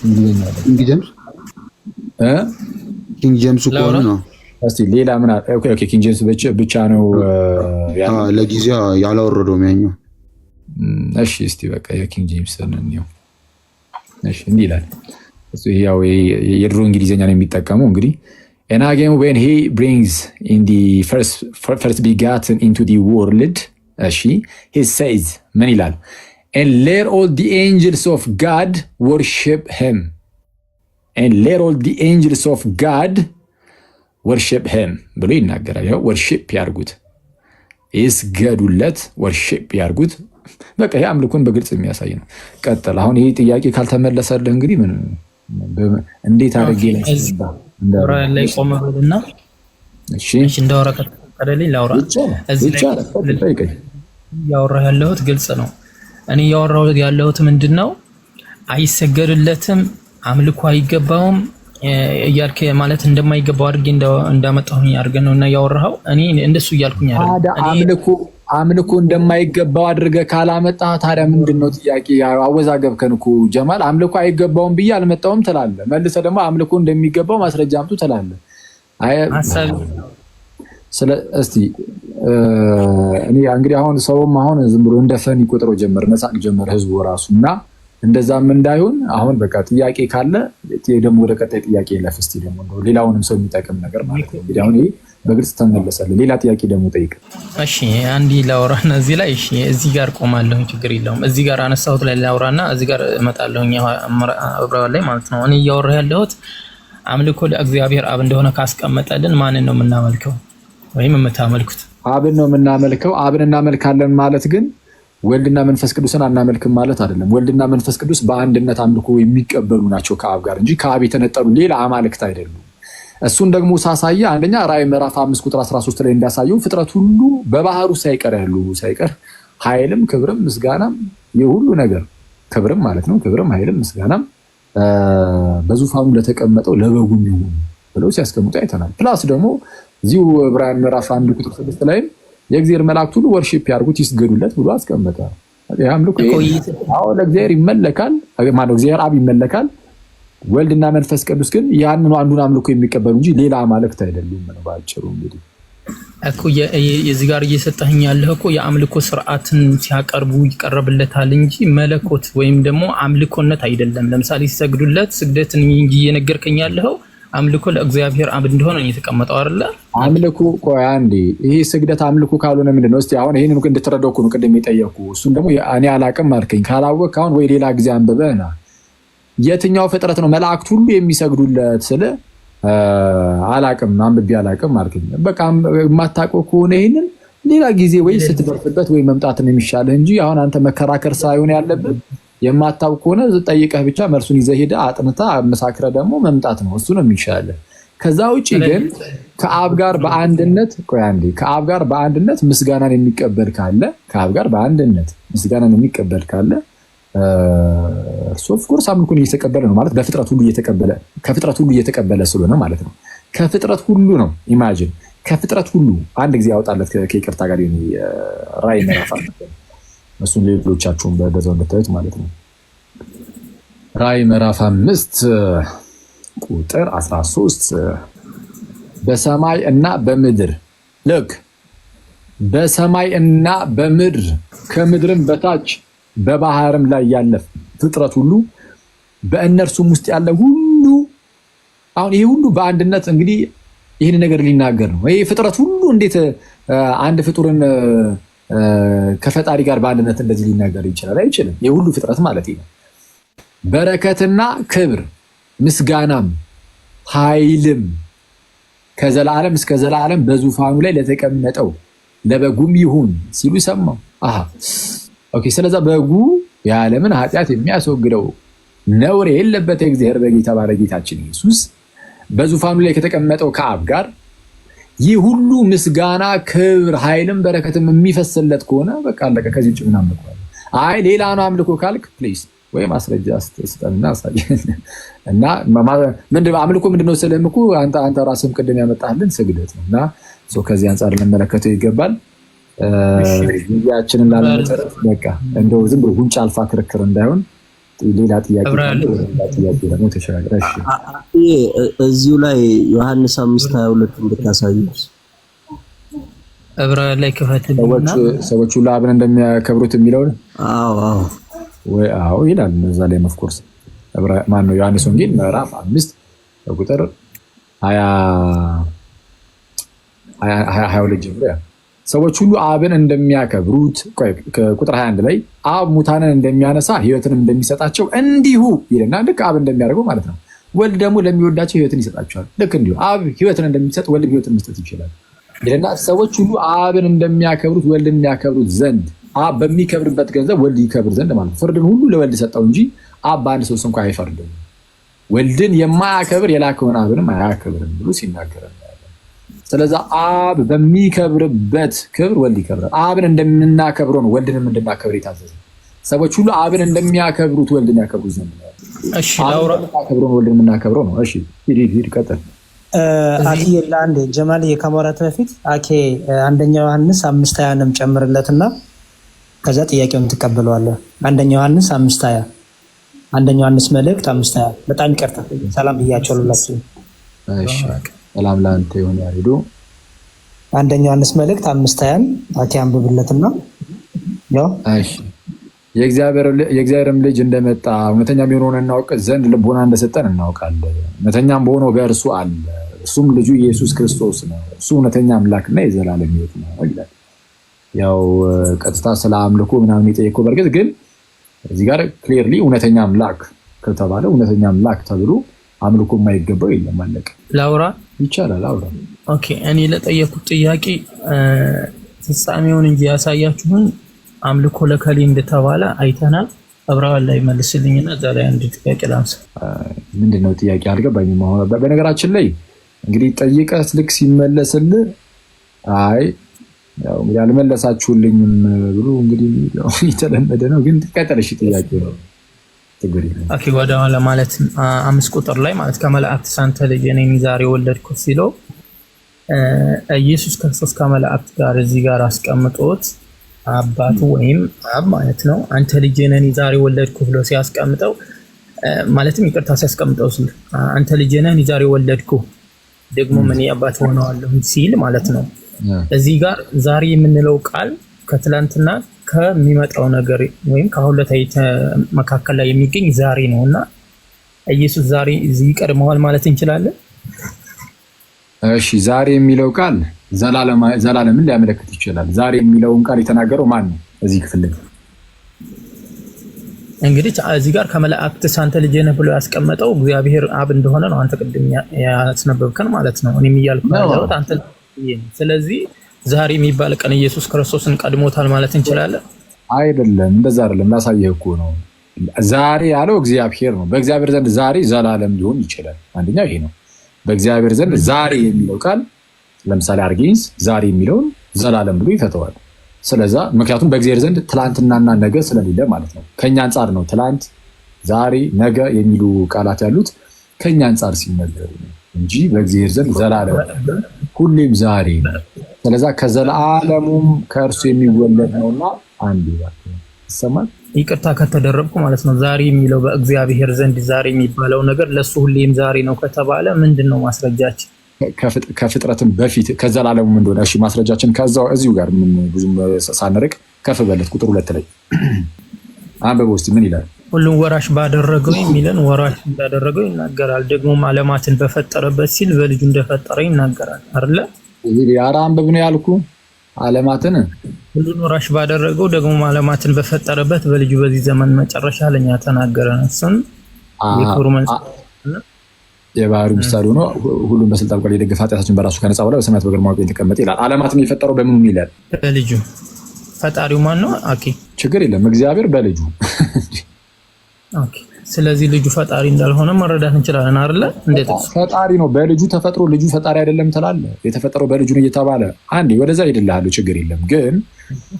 እንግሊዝኛ ያለው ኪንግ ጄምስ ቆሎ ነው። እስቲ ሌላ ምን አለ? ኦኬ ኪንግ ጄምስ ብቻ ነው ለጊዜው ያላወረደው ያኛው። እሺ እስቲ በቃ የኪንግ ጄምስ ነው። እሺ እንዲህ ይላል እሱ ያው የድሮ እንግሊዝኛ ነው የሚጠቀመው እንግዲህ and again when he brings in the first begotten into the world he says ምን ይላል? and let all the angels of God worship him and let all the angels of God worship him ብሎ ይናገራል። ያው worship ያርጉት ይስገዱለት worship ያርጉት። በቃ ይሄ አምልኮን በግልጽ የሚያሳይ ነው። ቀጥል። አሁን ይሄ ጥያቄ ካልተመለሰልህ እንግዲህ ምን እንዴት አድርጌ ላይ ቆመልና እሺ እንደወራ ከተቀደልኝ ላውራ። እዚህ ላይ ያወራህ ያለሁት ግልጽ ነው። እኔ ያወራው ያለሁት ምንድነው? አይሰገድለትም፣ አምልኮ አይገባውም እያልከ ማለት እንደማይገባው አድርጌ እንዳመጣሁኝ አድርገህ ነውና ያወራኸው። እኔ እንደሱ እያልኩኝ አይደለም። አምልኮ እንደማይገባው አድርገህ ካላመጣ ታዲያ ምንድነው ጥያቄ? አወዛገብከን እኮ ጀማል። አምልኮ አይገባውም ብዬ አልመጣውም ትላለህ፣ መልሰህ ደግሞ አምልኮ እንደሚገባው ማስረጃ አምጡ ትላለህ። እስቲ እኔ እንግዲህ አሁን ሰውም አሁን ዝም ብሎ እንደ ፈን ይቆጥረው ጀመር፣ መሳቅ ጀመር ህዝቡ ራሱ እና እንደዛም እንዳይሆን አሁን በቃ ጥያቄ ካለ ደግሞ ወደ ቀጣይ ጥያቄ ለፍ እስቲ ደግሞ ሌላውንም ሰው የሚጠቅም ነገር ማለት ነው። እንግዲህ አሁን ይሄ በግልጽ ተመለሰልህ። ሌላ ጥያቄ ደግሞ ጠይቅ። እሺ አንዲ ላውራና እዚህ ላይ እሺ እዚህ ጋር ቆማለሁ፣ ችግር የለውም። እዚህ ጋር አነሳሁት ላይ ላውራና እዚህ ጋር እመጣለሁ ዕብራውያን ላይ ማለት ነው። እኔ እያወራሁ ያለሁት አምልኮ ለእግዚአብሔር አብ እንደሆነ ካስቀመጠልን ማንን ነው የምናመልከው ወይም የምታመልኩት? አብን ነው የምናመልከው። አብን እናመልካለን ማለት ግን ወልድና መንፈስ ቅዱስን አናመልክም ማለት አይደለም። ወልድና መንፈስ ቅዱስ በአንድነት አምልኮ የሚቀበሉ ናቸው ከአብ ጋር እንጂ ከአብ የተነጠሉ ሌላ አማልክት አይደሉም። እሱን ደግሞ ሳሳየ አንደኛ ራዕይ ምዕራፍ 5 ቁጥር 13 ላይ እንዳሳየው ፍጥረት ሁሉ በባህሩ ሳይቀር ኃይልም ክብርም ምስጋናም የሁሉ ነገር ክብርም ማለት ነው ክብርም ኃይልም ምስጋናም በዙፋኑ ለተቀመጠው ለበጉም ይሁን ብለው ሲያስቀምጡ አይተናል። ፕላስ ደግሞ እዚሁ ዕብራውያን ምዕራፍ 1 ቁጥር 6 ላይ የእግዚአብሔር መላእክት ሁሉ ወርሺፕ ያርጉት ይስገዱለት ብሎ አስቀመጠ። ያምልኩ ለእግዚአብሔር ይመለካል ማለት እግዚአብሔር አብ ይመለካል። ወልድና መንፈስ ቅዱስ ግን ያንኑ አንዱን አምልኮ የሚቀበሉ እንጂ ሌላ አማልክት አይደሉም ነው ባጭሩ። እንግዲህ እኮ የዚህ ጋር እየሰጠኸኝ ያለህ እኮ የአምልኮ ስርዓትን ሲያቀርቡ ይቀርብለታል እንጂ መለኮት ወይም ደግሞ አምልኮነት አይደለም። ለምሳሌ ሲሰግዱለት ስግደትን እንጂ እየነገርከኝ ያለኸው አምልኮ ለእግዚአብሔር አብ እንደሆነ ነው የተቀመጠው አይደለ? አምልኮ ቆይ አንዴ ይሄ ስግደት አምልኮ ካልሆነ ምንድነው? እስቲ አሁን ይሄንን እንድትረዳው እኮ ነው ቅድም የጠየኩ። እሱን ደግሞ እኔ አላቅም አልከኝ። ካላወቅ አሁን ወይ ሌላ ጊዜ አንብበህና የትኛው ፍጥረት ነው መላእክት ሁሉ የሚሰግዱለት ስለ አላቅም አንብቤ አላቅም አልከኝ። በቃ የማታውቀው ከሆነ ይሄንን ሌላ ጊዜ ወይ ስትደርስበት ወይ መምጣት ነው የሚሻልህ እንጂ አሁን አንተ መከራከር ሳይሆን ያለብህ የማታውቅ ከሆነ ጠይቀህ ብቻ መልሱን ይዘህ ሄደህ አጥንተህ አመሳክረህ ደግሞ መምጣት ነው። እሱ ነው የሚሻልህ። ከዛ ውጪ ግን ከአብ ጋር በአንድነት ቆይ አንዴ ከአብ ጋር በአንድነት ምስጋናን የሚቀበል ካለ ከአብ ጋር በአንድነት ምስጋናን የሚቀበል ካለ እርሱ ኦፍ ኮርስ አምልኮን እየተቀበለ ነው ማለት በፍጥረት ሁሉ እየተቀበለ ከፍጥረት ሁሉ እየተቀበለ ስለሆነ ማለት ነው። ከፍጥረት ሁሉ ነው ኢማጂን ከፍጥረት ሁሉ አንድ ጊዜ ያወጣለት ከይቅርታ ጋር ራዕይ ምዕራፍ እሱን ሌሎቻችሁን በዛው እንድታዩት ማለት ነው። ራዕይ ምዕራፍ 5 ቁጥር 13 በሰማይ እና በምድር ልክ በሰማይ እና በምድር ከምድርም በታች በባህርም ላይ ያለ ፍጥረት ሁሉ በእነርሱም ውስጥ ያለ ሁሉ አሁን ይሄ ሁሉ በአንድነት እንግዲህ ይህን ነገር ሊናገር ነው። ይሄ ፍጥረት ሁሉ እንዴት አንድ ፍጡርን ከፈጣሪ ጋር በአንድነት እንደዚህ ሊናገር ይችላል? አይችልም። የሁሉ ፍጥረት ማለት ነው። በረከትና ክብር ምስጋናም ኃይልም ከዘላለም እስከ ዘላለም በዙፋኑ ላይ ለተቀመጠው ለበጉም ይሁን ሲሉ ሰማው። ኦኬ ስለዛ በጉ የዓለምን ኃጢአት የሚያስወግደው ነውር የሌለበት የእግዚአብሔር በግ የተባለ ጌታችን ኢየሱስ በዙፋኑ ላይ ከተቀመጠው ከአብ ጋር ይህ ሁሉ ምስጋና ክብር ኃይልም በረከትም የሚፈስለት ከሆነ በቃ አለቀ። ከዚህ ውጭ ምን አምልኮ አለ? አይ ሌላ ነው አምልኮ ካልክ ፕሊዝ ወይ ማስረጃ ስጠንና አሳየን። እና ምንድነው አምልኮ ምንድነው ስልህም እኮ አንተ ራስህም ቅድም ያመጣህልን ስግደት ነው። እና ከዚህ አንጻር ልንመለከተው ይገባል። ጊዜያችንን ላለመጨረስ በቃ እንደው ዝም ብሎ ጉንጭ አልፋ ክርክር እንዳይሆን ሌላ ጥያቄ ደግሞ ተሸጋግረ እዚሁ ላይ ዮሐንስ 5:22 እንድታሳዩ ዕብራውያን ላይ ክፈትልና ሰዎች ሁሉ አብን እንደሚያከብሩት የሚለው አዎ ይላል እዛ ላይ ኦፍኮርስ ማን ነው ዮሐንስ ወንጌል ምዕራፍ 5 ቁጥር 22 ጀምሮ ሰዎች ሁሉ አብን እንደሚያከብሩት ቁጥር 21 ላይ አብ ሙታንን እንደሚያነሳ ሕይወትን እንደሚሰጣቸው እንዲሁ ይልና ልክ አብ እንደሚያደርገው ማለት ነው። ወልድ ደግሞ ለሚወዳቸው ሕይወትን ይሰጣቸዋል። ልክ እንዲሁ አብ ሕይወትን እንደሚሰጥ ወልድ ሕይወትን መስጠት ይችላል ይልና ሰዎች ሁሉ አብን እንደሚያከብሩት ወልድን የሚያከብሩት ዘንድ አብ በሚከብርበት ገንዘብ ወልድ ይከብር ዘንድ ማለት ፍርድን ሁሉ ለወልድ ሰጠው እንጂ አብ በአንድ ሰው እንኳን አይፈርድም። ወልድን የማያከብር የላከውን አብንም አያከብርም ብሎ ሲናገር ስለዚህ አብ በሚከብርበት ክብር ወልድ ይከብራል። አብን እንደምናከብረው ነው ወልድንም እንድናከብር የታዘዘ። ሰዎች ሁሉ አብን እንደሚያከብሩት ወልድን ያከብሩት ዘንድ ነው። እሺ ላውራ አከብረው ወልድን የምናከብረው ነው። እሺ ሂድ ቀጥል። አኪ ለአንዴ ጀማል ከማውራት በፊት አኬ አንደኛ ዮሐንስ 5:20ንም ጨምርለትና ከዛ ጥያቄውን ትቀበለዋለህ። አንደኛ ዮሐንስ 5:20 አንደኛ ዮሐንስ መልእክት 5:20 በጣም ይቅርታ ሰላም ብያቸው ሁላችሁ። እሺ ሰላም ላንተ ይሁን ያሬዶ። አንደኛ ዮሐንስ መልእክት 5:20 አኬ አንብብለትና ያው እሺ የእግዚአብሔርም ልጅ እንደመጣ እውነተኛም የሆነውን እናውቅ ዘንድ ልቦና እንደሰጠን እናውቃለን። እውነተኛም በሆነው በእርሱ አለ፣ እርሱም ልጁ ኢየሱስ ክርስቶስ ነው። እርሱ እውነተኛ አምላክና የዘላለም ሕይወት ነው ይላል። ያው ቀጥታ ስለ አምልኮ ምናምን የጠየቀው በርግጥ ግን እዚህ ጋር ክሊርሊ እውነተኛ አምላክ ከተባለ እውነተኛ አምላክ ተብሎ አምልኮ የማይገባው የለም። አለቀ። ላውራ ይቻላል። አውራ። ኦኬ። እኔ ለጠየኩት ጥያቄ ፍጻሜውን እንጂ ያሳያችሁን አምልኮ ለከሌ እንደተባለ አይተናል። አብራዋል ላይ መልስልኝና እዛ ላይ አንድ ጥያቄ ላንሳ። ምንድነው ጥያቄ አልገባኝም። አሁን በነገራችን ላይ እንግዲህ ጠይቀህ ልክ ሲመለስልህ አይ ያው እንግዲህ አልመለሳችሁልኝም ብሎ እንግዲህ የተለመደ ነው። ግን ቀጠለሽ ጥያቄ ነው። ኦኬ። ወደ ኋላ ማለት 5 ቁጥር ላይ ማለት ከመላእክት ሳንተ ልጅ ነኝ ዛሬ ወለድኩት ሲለው ኢየሱስ ክርስቶስ ከመላእክት ጋር እዚህ ጋር አስቀምጦት አባቱ ወይም አብ ማለት ነው አንተ ልጅ ነኝ ዛሬ ወለድኩት ብሎ ሲያስቀምጠው ማለትም ይቅርታ ሲያስቀምጠው ሲል አንተ ልጅ ነኝ ዛሬ ወለድኩ ደግሞ ምን አባት ሆነዋለሁ ሲል ማለት ነው። እዚህ ጋር ዛሬ የምንለው ቃል ከትላንትና ከሚመጣው ነገር ወይም ከሁለታይ መካከል ላይ የሚገኝ ዛሬ ነውና ኢየሱስ ዛሬ እዚህ ይቀድመዋል ማለት እንችላለን። እሺ ዛሬ የሚለው ቃል ዘላለምን ሊያመለክት ይችላል። ዛሬ የሚለውን ቃል የተናገረው ማን ነው? እዚህ ክፍል ላይ እንግዲህ እዚህ ጋር ከመላእክት ሳንተ ልጅ ነህ ብሎ ያስቀመጠው እግዚአብሔር አብ እንደሆነ ነው አንተ ቅድም ያስነበብከን ማለት ነው። እኔም እያልኩ ነው አንተ። ስለዚህ ዛሬ የሚባል ቀን ኢየሱስ ክርስቶስን ቀድሞታል ማለት እንችላለን? አይደለም፣ እንደዛ አይደለም። ላሳየህ እኮ ነው። ዛሬ ያለው እግዚአብሔር ነው። በእግዚአብሔር ዘንድ ዛሬ ዘላለም ሊሆን ይችላል። አንደኛ ይሄ ነው። በእግዚአብሔር ዘንድ ዛሬ የሚለው ቃል ለምሳሌ አርጌንስ ዛሬ የሚለውን ዘላለም ብሎ ይፈተዋል። ስለዛ ምክንያቱም በእግዚአብሔር ዘንድ ትላንትናና ነገ ስለሌለ ማለት ነው። ከኛ አንጻር ነው ትላንት፣ ዛሬ፣ ነገ የሚሉ ቃላት ያሉት ከኛ አንጻር ሲነገሩ ነው እንጂ በእግዚአብሔር ዘንድ ዘላለም ሁሌም ዛሬ ነው። ስለዛ ከዘላለሙም ከእርሱ የሚወለድ ነውና አንድ ይሰማል። ይቅርታ ከተደረብኩ ማለት ነው። ዛሬ የሚለው በእግዚአብሔር ዘንድ ዛሬ የሚባለው ነገር ለሱ ሁሌም ዛሬ ነው ከተባለ ምንድነው ማስረጃችን? ከፍጥረትም በፊት ከዘላለሙም እንደሆነ እሺ፣ ማስረጃችን ከዛው እዚሁ ጋር ምን ብዙም ሳንርቅ ከፍ በለት ቁጥር 2 ላይ አንበበው እስቲ ምን ይላል? ሁሉን ወራሽ ባደረገው የሚለን ወራሽ እንዳደረገው ይናገራል። ደግሞ ዓለማትን በፈጠረበት ሲል በልጁ እንደፈጠረ ይናገራል አይደለ? ይሄ ያራ አንበብ ነው ያልኩ። ዓለማትን ሁሉን ወራሽ ባደረገው ደግሞ ዓለማትን በፈጠረበት በልጁ በዚህ ዘመን መጨረሻ ለኛ ተናገረን። እሱን የባህሩ ምሳሌ ሆኖ ሁሉም በስልጣን ቃል የደገፈ ኃጢአታችን በራሱ ከነጻ በኋላ በሰማያት በግርማው ቀኝ ተቀመጠ ይላል። ዓለማትን የፈጠረው በምኑ ይላል? በልጁ። ፈጣሪው ማን ነው? ኦኬ፣ ችግር የለም። እግዚአብሔር በልጁ። ኦኬ፣ ስለዚህ ልጁ ፈጣሪ እንዳልሆነ መረዳት እንችላለን አይደለ? እንዴት ፈጣሪ ነው? በልጁ ተፈጥሮ ልጁ ፈጣሪ አይደለም ትላለህ? የተፈጠረው በልጁ ነው እየተባለ አንዴ ወደዛ ይደላሉ። ችግር የለም ግን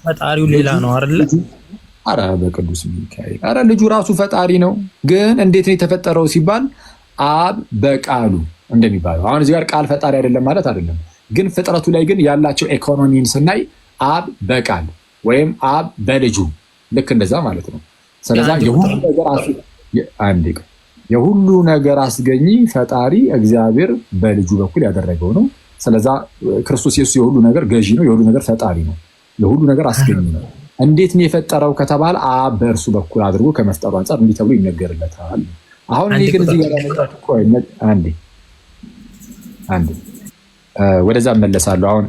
ፈጣሪው ሌላ ነው አይደለ? አረ በቅዱስ ሚካኤል፣ አረ ልጁ ራሱ ፈጣሪ ነው። ግን እንዴት ነው የተፈጠረው ሲባል አብ በቃሉ እንደሚባለው አሁን እዚህ ጋር ቃል ፈጣሪ አይደለም ማለት አይደለም። ግን ፍጥረቱ ላይ ግን ያላቸው ኢኮኖሚን ስናይ አብ በቃል ወይም አብ በልጁ ልክ እንደዛ ማለት ነው። ስለዚህ የሁሉ ነገር አስገኚ ፈጣሪ እግዚአብሔር በልጁ በኩል ያደረገው ነው። ስለዚህ ክርስቶስ ኢየሱስ የሁሉ ነገር ገዢ ነው፣ የሁሉ ነገር ፈጣሪ ነው፣ የሁሉ ነገር አስገኚ ነው። እንዴት ነው የፈጠረው ከተባለ አብ በእርሱ በኩል አድርጎ ከመፍጠሩ አንጻር እንዲህ ተብሎ ይነገርለታል። አሁን እኔ ግን እዚህ ጋር መጣጥ ቆይ አንዴ ወደዛ መለሳለሁ። አሁን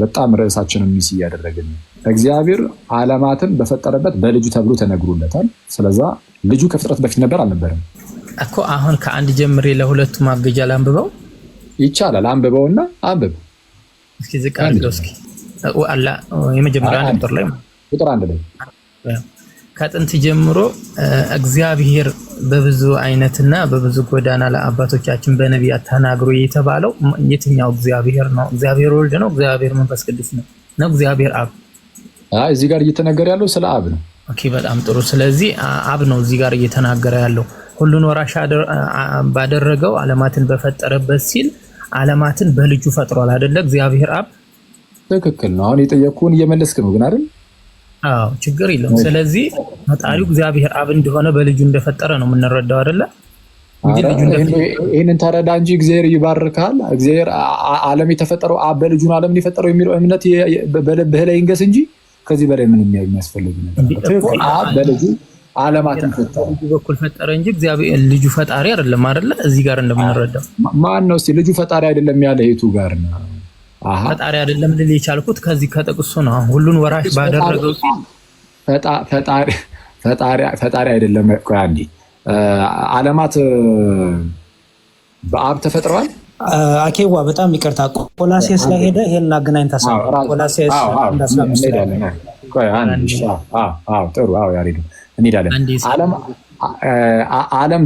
በጣም ርዕሳችንን ሚስ እያደረግን እግዚአብሔር ዓለማትን በፈጠረበት በልጁ ተብሎ ተነግሮለታል። ስለዛ ልጁ ከፍጥረት በፊት ነበር አልነበረም እኮ? አሁን ከአንድ ጀምሬ ለሁለቱ ማገጃ ላንብበው ይቻላል። አንብበውና አንብብ እስኪ ዝቅ አድርገው እስኪ አላ የመጀመሪያ ቁጥር 1 ላይ ከጥንት ጀምሮ እግዚአብሔር በብዙ አይነትና በብዙ ጎዳና ለአባቶቻችን በነቢያት ተናግሮ የተባለው የትኛው እግዚአብሔር ነው? እግዚአብሔር ወልድ ነው? እግዚአብሔር መንፈስ ቅዱስ ነው? እግዚአብሔር አብ? እዚህ ጋር እየተነገረ ያለው ስለ አብ ነው። ኦኬ፣ በጣም ጥሩ። ስለዚህ አብ ነው እዚህ ጋር እየተናገረ ያለው። ሁሉን ወራሽ ባደረገው ዓለማትን በፈጠረበት ሲል ዓለማትን በልጁ ፈጥሯል አይደለ? እግዚአብሔር አብ። ትክክል ነው። አሁን የጠየቅኩህን እየመለስክ ነው ግን አይደል? አዎ፣ ችግር የለውም። ስለዚህ ፈጣሪው እግዚአብሔር አብ እንደሆነ በልጁ እንደፈጠረ ነው የምንረዳው አይደለ? ይህንን ተረዳ እንጂ እግዚአብሔር ይባርካል። እግዚአብሔር ዓለም የተፈጠረው አብ በልጁ ነው ዓለምን የፈጠረው የሚለው እምነት በልብህ ላይ ይንገስ እንጂ ከዚህ በላይ ምን የሚያስፈልግ ነገር? አብ በልጁ ዓለማትን ፈጠረ። ልጁ በኩል ፈጠረ እንጂ እግዚአብሔር ልጁ ፈጣሪ አይደለም አይደለ? እዚህ ጋር እንደምንረዳው ማን ነው እስቲ ልጁ ፈጣሪ አይደለም ያለ የቱ ጋር ነው? ፈጣሪ አይደለም ልል የቻልኩት ከዚህ ከጥቅሱ ነው። ሁሉን ወራሽ ባደረገው ፈጣሪ አይደለም። ቆይ አንዴ ዓለማት በአብ ተፈጥረዋል። አኬዋ በጣም ይቅርታ ቆላሴስ ላይ ሄደ ይሄን አገናኝ ታሳብ ቆላሴስ እንዳስላምስተን ቆይ አንዴ ጥሩ ያሬዱ እንሄዳለን። ዓለም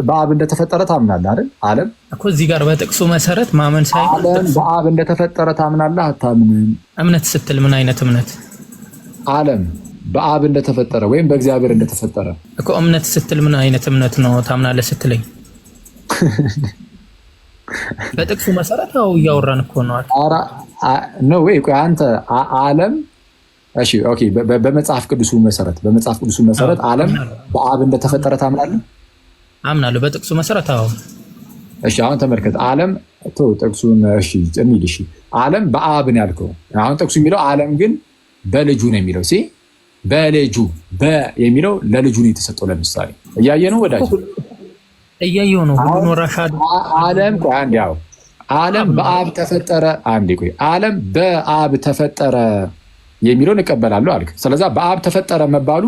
በአብ እንደተፈጠረ ታምናለህ አይደል? ዓለም እኮ እዚህ ጋር በጥቅሱ መሰረት ማመን ሳይሆን ዓለም በአብ እንደተፈጠረ ታምናለህ አታምንም? እምነት ስትል ምን አይነት እምነት? ዓለም በአብ እንደተፈጠረ ወይም በእግዚአብሔር እንደተፈጠረ እኮ እምነት ስትል ምን አይነት እምነት ነው ታምናለህ ስትለኝ? በጥቅሱ መሰረት ያው እያወራን እኮ ነው። ነው ወይ? ቆይ አንተ ዓለም እሺ ኦኬ፣ በመጽሐፍ ቅዱሱ መሰረት ዓለም በአብ እንደተፈጠረ ታምናለህ? አምናለሁ በጥቅሱ መሰረት። አዎ እሺ፣ አሁን ተመልከት። ዓለም ጥቅሱን እሺ እንሂድ። እሺ ዓለም በአብ ነው ያልከው። አሁን ጥቅሱ የሚለው ዓለም ግን በልጁ ነው የሚለው። በልጁ የሚለው ለልጁ ነው የተሰጠው። ለምሳሌ እያየህ ነው ወዳጅ፣ እያየሁ ነው። ሁሉን ወራሽ ዓለም ቆይ አንዴ፣ ያው ዓለም በአብ ተፈጠረ። አንዴ ቆይ፣ ዓለም በአብ ተፈጠረ የሚለውን እቀበላለሁ አልክ። ስለዚህ በአብ ተፈጠረ መባሉ